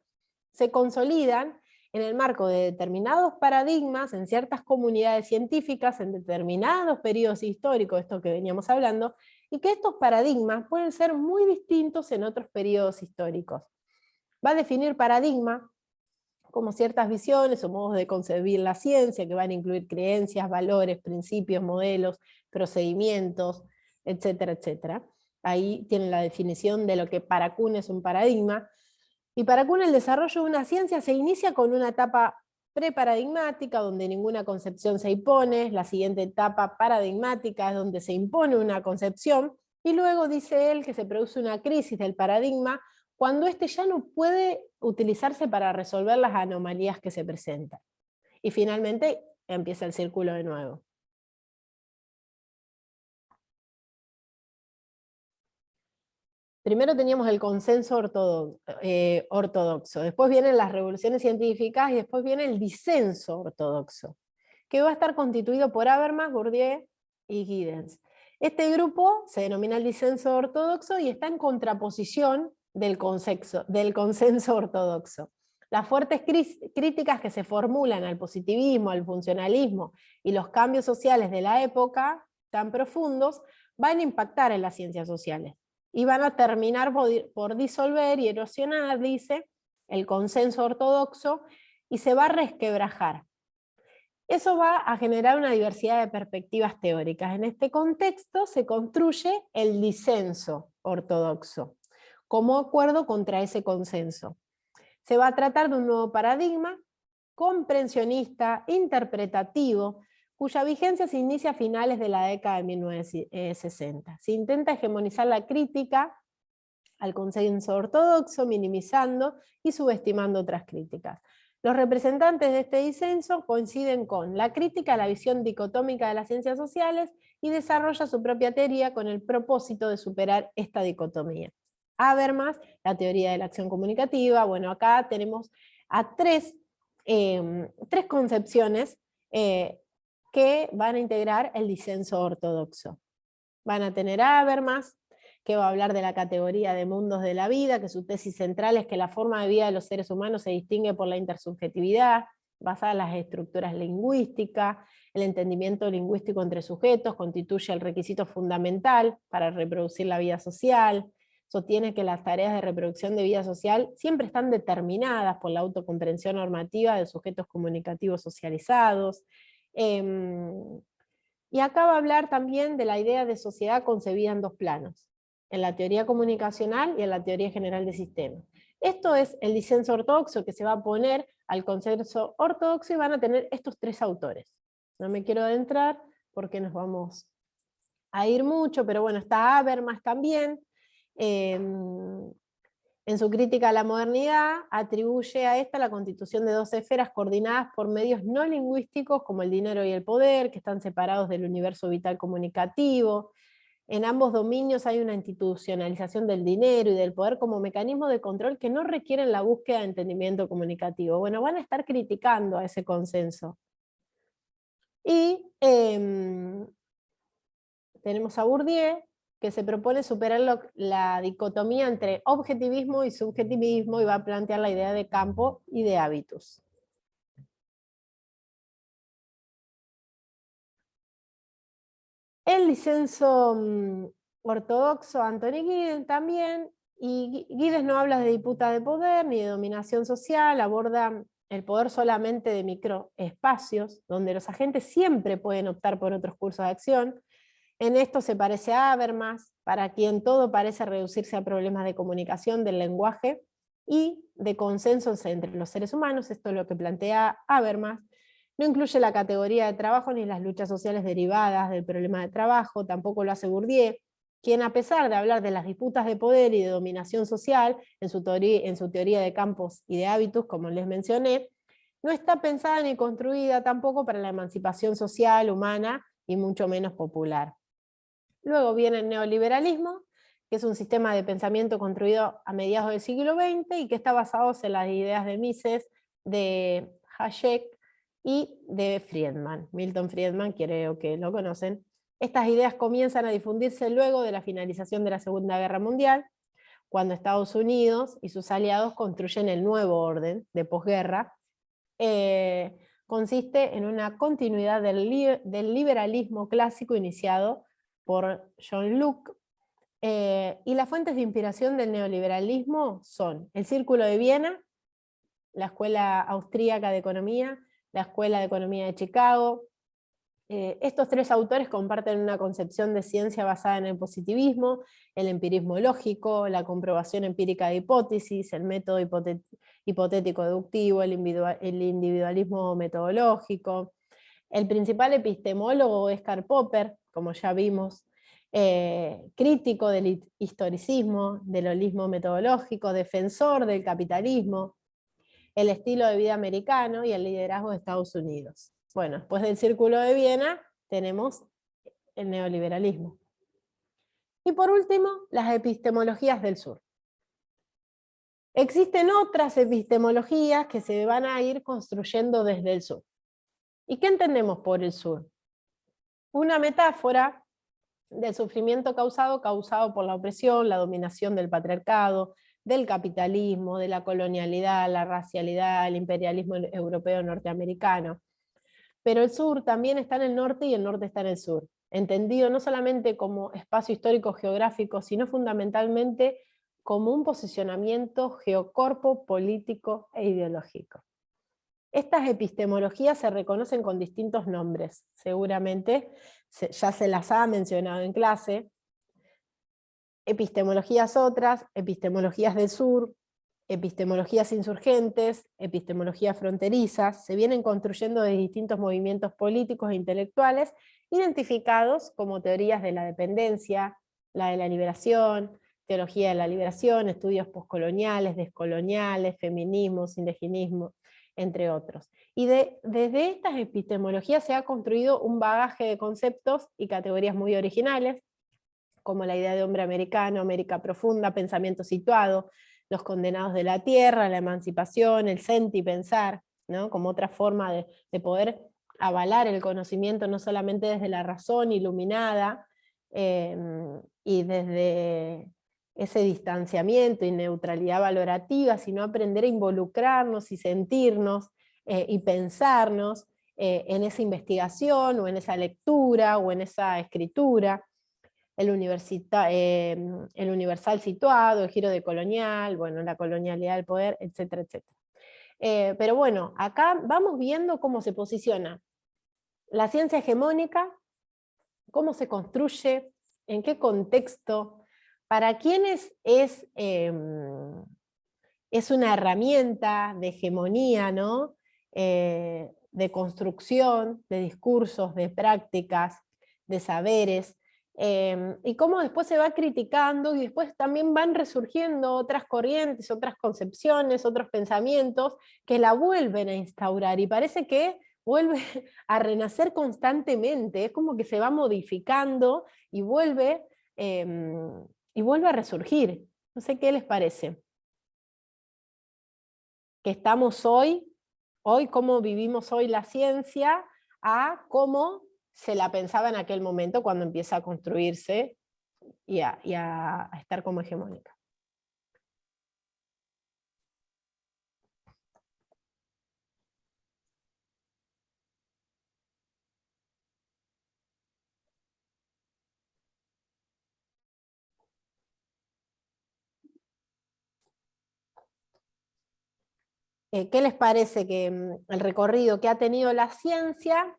se consolidan en el marco de determinados paradigmas en ciertas comunidades científicas, en determinados periodos históricos, esto que veníamos hablando, y que estos paradigmas pueden ser muy distintos en otros periodos históricos. Va a definir paradigma como ciertas visiones o modos de concebir la ciencia, que van a incluir creencias, valores, principios, modelos, procedimientos, etcétera, etcétera. Ahí tienen la definición de lo que para Kuhn es un paradigma. Y para Kuhn el desarrollo de una ciencia se inicia con una etapa preparadigmática, donde ninguna concepción se impone, la siguiente etapa paradigmática es donde se impone una concepción, y luego dice él que se produce una crisis del paradigma, cuando éste ya no puede utilizarse para resolver las anomalías que se presentan. Y finalmente empieza el círculo de nuevo. Primero teníamos el consenso ortodoxo, después vienen las revoluciones científicas y después viene el disenso ortodoxo, que va a estar constituido por Habermas, Bourdieu y Giddens. Este grupo se denomina el disenso ortodoxo y está en contraposición del consenso ortodoxo. Las fuertes críticas que se formulan al positivismo, al funcionalismo y los cambios sociales de la época, tan profundos, van a impactar en las ciencias sociales y van a terminar por disolver y erosionar, dice, el consenso ortodoxo, y se va a resquebrajar. Eso va a generar una diversidad de perspectivas teóricas. En este contexto se construye el disenso ortodoxo, como acuerdo contra ese consenso. Se va a tratar de un nuevo paradigma, comprensionista, interpretativo, cuya vigencia se inicia a finales de la década de 1960. Se intenta hegemonizar la crítica al consenso ortodoxo, minimizando y subestimando otras críticas. Los representantes de este disenso coinciden con la crítica a la visión dicotómica de las ciencias sociales y desarrolla su propia teoría con el propósito de superar esta dicotomía. Habermas, la teoría de la acción comunicativa. Bueno, acá tenemos a tres concepciones que que van a integrar el disenso ortodoxo. Van a tener a Habermas, que va a hablar de la categoría de mundos de la vida, que su tesis central es que la forma de vida de los seres humanos se distingue por la intersubjetividad, basada en las estructuras lingüísticas. El entendimiento lingüístico entre sujetos constituye el requisito fundamental para reproducir la vida social. Sostiene que las tareas de reproducción de vida social siempre están determinadas por la autocomprensión normativa de sujetos comunicativos socializados. Y acá va a hablar también de la idea de sociedad concebida en dos planos, en la teoría comunicacional y en la teoría general de sistemas. Esto es el disenso ortodoxo que se va a poner al consenso ortodoxo y van a tener estos tres autores. No me quiero adentrar porque nos vamos a ir mucho, pero bueno, está Habermas también. En su crítica a la modernidad, atribuye a esta la constitución de dos esferas coordinadas por medios no lingüísticos como el dinero y el poder, que están separados del universo vital comunicativo. En ambos dominios hay una institucionalización del dinero y del poder como mecanismo de control que no requieren la búsqueda de entendimiento comunicativo. Bueno, van a estar criticando a ese consenso. Y tenemos a Bourdieu, que se propone superar la dicotomía entre objetivismo y subjetivismo y va a plantear la idea de campo y de hábitus. El disenso ortodoxo, Anthony Giddens también, y Giddens no habla de disputa de poder ni de dominación social, aborda el poder solamente de microespacios, donde los agentes siempre pueden optar por otros cursos de acción. En esto se parece a Habermas, para quien todo parece reducirse a problemas de comunicación del lenguaje y de consensos entre los seres humanos. Esto es lo que plantea Habermas. No incluye la categoría de trabajo ni las luchas sociales derivadas del problema de trabajo, tampoco lo hace Bourdieu, quien a pesar de hablar de las disputas de poder y de dominación social, en su teoría de campos y de hábitos, como les mencioné, no está pensada ni construida tampoco para la emancipación social, humana y mucho menos popular. Luego viene el neoliberalismo, que es un sistema de pensamiento construido a mediados del siglo XX y que está basado en las ideas de Mises, de Hayek y de Friedman. Milton Friedman, creo que lo conocen. Estas ideas comienzan a difundirse luego de la finalización de la Segunda Guerra Mundial, cuando Estados Unidos y sus aliados construyen el nuevo orden de posguerra. Consiste en una continuidad del liberalismo clásico iniciado por John Locke, y las fuentes de inspiración del neoliberalismo son el Círculo de Viena, la Escuela Austríaca de Economía, la Escuela de Economía de Chicago. Estos tres autores comparten una concepción de ciencia basada en el positivismo, el empirismo lógico, la comprobación empírica de hipótesis, el método hipotético deductivo, el individualismo metodológico. El principal epistemólogo es Karl Popper, como ya vimos, crítico del historicismo, del holismo metodológico, defensor del capitalismo, el estilo de vida americano y el liderazgo de Estados Unidos. Bueno, después del Círculo de Viena tenemos el neoliberalismo. Y por último, las epistemologías del sur. Existen otras epistemologías que se van a ir construyendo desde el sur. ¿Y qué entendemos por el sur? Una metáfora del sufrimiento causado por la opresión, la dominación del patriarcado, del capitalismo, de la colonialidad, la racialidad, el imperialismo europeo norteamericano. Pero el sur también está en el norte y el norte está en el sur, entendido no solamente como espacio histórico geográfico, sino fundamentalmente como un posicionamiento geocorpo, político e ideológico. Estas epistemologías se reconocen con distintos nombres, seguramente ya se las ha mencionado en clase. Epistemologías otras, epistemologías del sur, epistemologías insurgentes, epistemologías fronterizas, se vienen construyendo de distintos movimientos políticos e intelectuales, identificados como teorías de la dependencia, la de la liberación, teología de la liberación, estudios postcoloniales, descoloniales, feminismos, indigenismo, entre otros. Y desde estas epistemologías se ha construido un bagaje de conceptos y categorías muy originales, como la idea de hombre americano, América profunda, pensamiento situado, los condenados de la tierra, la emancipación, el sentipensar, ¿no? Como otra forma de poder avalar el conocimiento no solamente desde la razón iluminada, y desde ese distanciamiento y neutralidad valorativa, sino aprender a involucrarnos y sentirnos y pensarnos en esa investigación, o en esa lectura, o en esa escritura. El universal situado, el giro de colonial, bueno, la colonialidad del poder, etcétera, etcétera. Pero bueno, acá vamos viendo cómo se posiciona la ciencia hegemónica, cómo se construye, en qué contexto, para quiénes es una herramienta de hegemonía, ¿no? De construcción, de discursos, de prácticas, de saberes, y cómo después se va criticando, y después también van resurgiendo otras corrientes, otras concepciones, otros pensamientos, que la vuelven a instaurar, y parece que vuelve a renacer constantemente, es como que se va modificando, y vuelve a resurgir. No sé qué les parece. Que estamos hoy, cómo vivimos hoy la ciencia, a cómo se la pensaba en aquel momento cuando empieza a construirse y a estar como hegemónica. ¿Qué les parece que el recorrido que ha tenido la ciencia,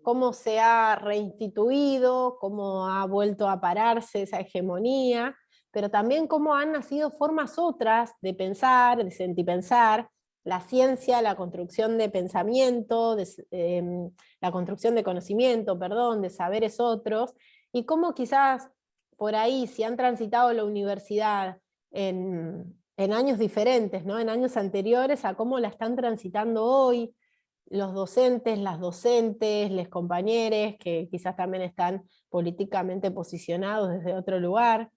cómo se ha reinstituido, cómo ha vuelto a pararse esa hegemonía, pero también cómo han nacido formas otras de pensar, de sentipensar, la ciencia, la construcción de pensamiento, la construcción de conocimiento, perdón, de saberes otros, y cómo quizás por ahí, si han transitado la universidad en años diferentes, ¿no? En años anteriores a cómo la están transitando hoy, los docentes, las docentes, les compañeros, que quizás también están políticamente posicionados desde otro lugar.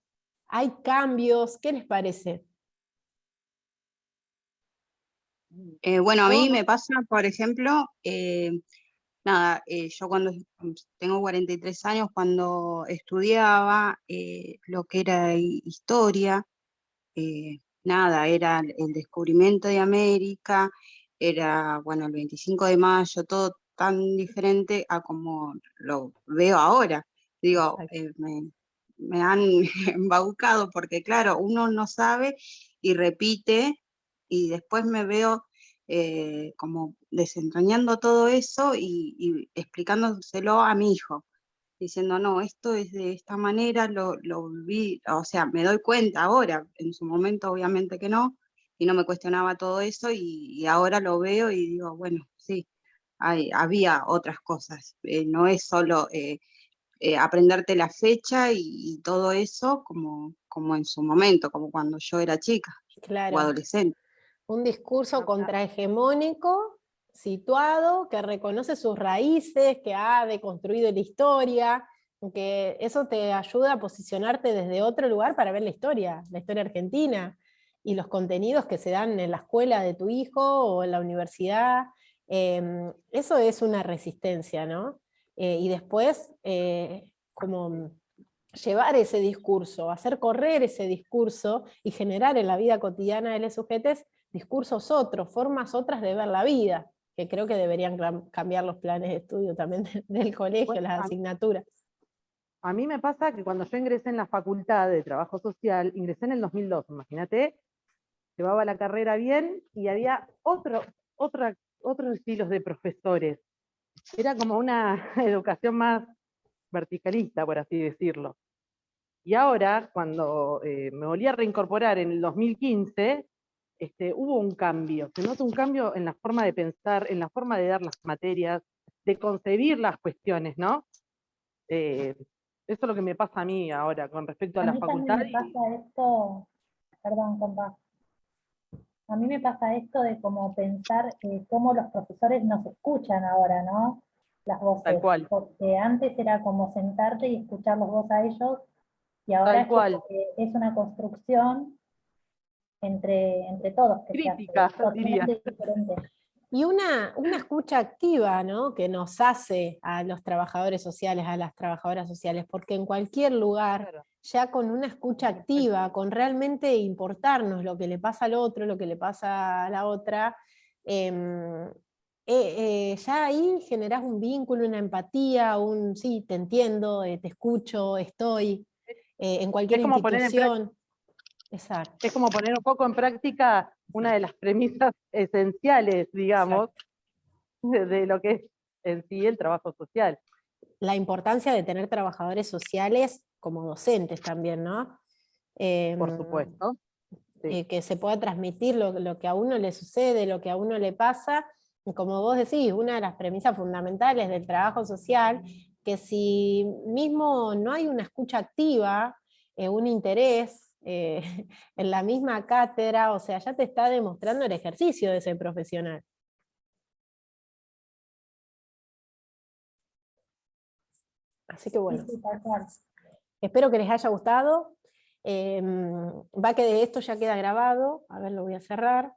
¿Hay cambios? ¿Qué les parece? Bueno, a mí ¿No? me pasa, por ejemplo, nada, yo cuando tengo 43 años, cuando estudiaba lo que era historia, nada, era el descubrimiento de América, era, bueno, el 25 de mayo, todo tan diferente a como lo veo ahora. Digo, me han embaucado porque, claro, uno no sabe y repite, y después me veo como desentrañando todo eso y explicándoselo a mi hijo, diciendo, no, esto es de esta manera, lo vi, o sea, me doy cuenta ahora, en su momento obviamente que no, y no me cuestionaba todo eso, y ahora lo veo y digo, bueno, sí, había otras cosas, no es solo aprenderte la fecha y todo eso como en su momento, como cuando yo era chica o Claro. adolescente. Un discurso contrahegemónico, situado, que reconoce sus raíces, que ha deconstruido la historia, que eso te ayuda a posicionarte desde otro lugar para ver la historia argentina, y los contenidos que se dan en la escuela de tu hijo o en la universidad. Eso es una resistencia, ¿no? Y después, como llevar ese discurso, hacer correr ese discurso y generar en la vida cotidiana de los sujetos discursos otros, formas otras de ver la vida, que creo que deberían cambiar los planes de estudio también del colegio, Bueno, las asignaturas. a mí me pasa que cuando yo ingresé en la Facultad de Trabajo Social, ingresé en el 2002, imagínate, llevaba la carrera bien y había otros estilos de profesores. Era como una educación más verticalista, por así decirlo. Y ahora, cuando me volví a reincorporar en el 2015, hubo un cambio. Se nota un cambio en la forma de pensar, en la forma de dar las materias, de concebir las cuestiones, ¿no? Eso es lo que me pasa a mí ahora con respecto a A la mí también facultad. me pasa esto, perdón, compa. A mí me pasa esto de como pensar cómo los profesores nos escuchan ahora, ¿no? Las Tal voces, cual, porque antes era como sentarte y escucharlos vos a ellos, y ahora tal es como cual. que es una construcción entre todos que se hace, Crítica, diría. totalmente diferente. Y una escucha activa, ¿no? Que nos hace a los trabajadores sociales, a las trabajadoras sociales, porque en cualquier lugar, Claro. ya con una escucha activa, con realmente importarnos lo que le pasa al otro, lo que le pasa a la otra, ya ahí generás un vínculo, una empatía, un sí, te entiendo, te escucho, estoy, en cualquier Es como poner en institución. Exacto. Es como poner un poco en práctica una de las premisas esenciales, digamos, de lo que es en sí el trabajo social. La importancia de tener trabajadores sociales como docentes también, ¿no? Por supuesto. Sí. Que se pueda transmitir lo que a uno le sucede, lo que a uno le pasa, y como vos decís, una de las premisas fundamentales del trabajo social, que si mismo no hay una escucha activa, un interés en la misma cátedra, o sea, ya te está demostrando el ejercicio de ese profesional. Así que bueno. Sí, tal cual. Espero que les haya gustado. Va que de esto ya queda grabado. A ver, lo voy a cerrar.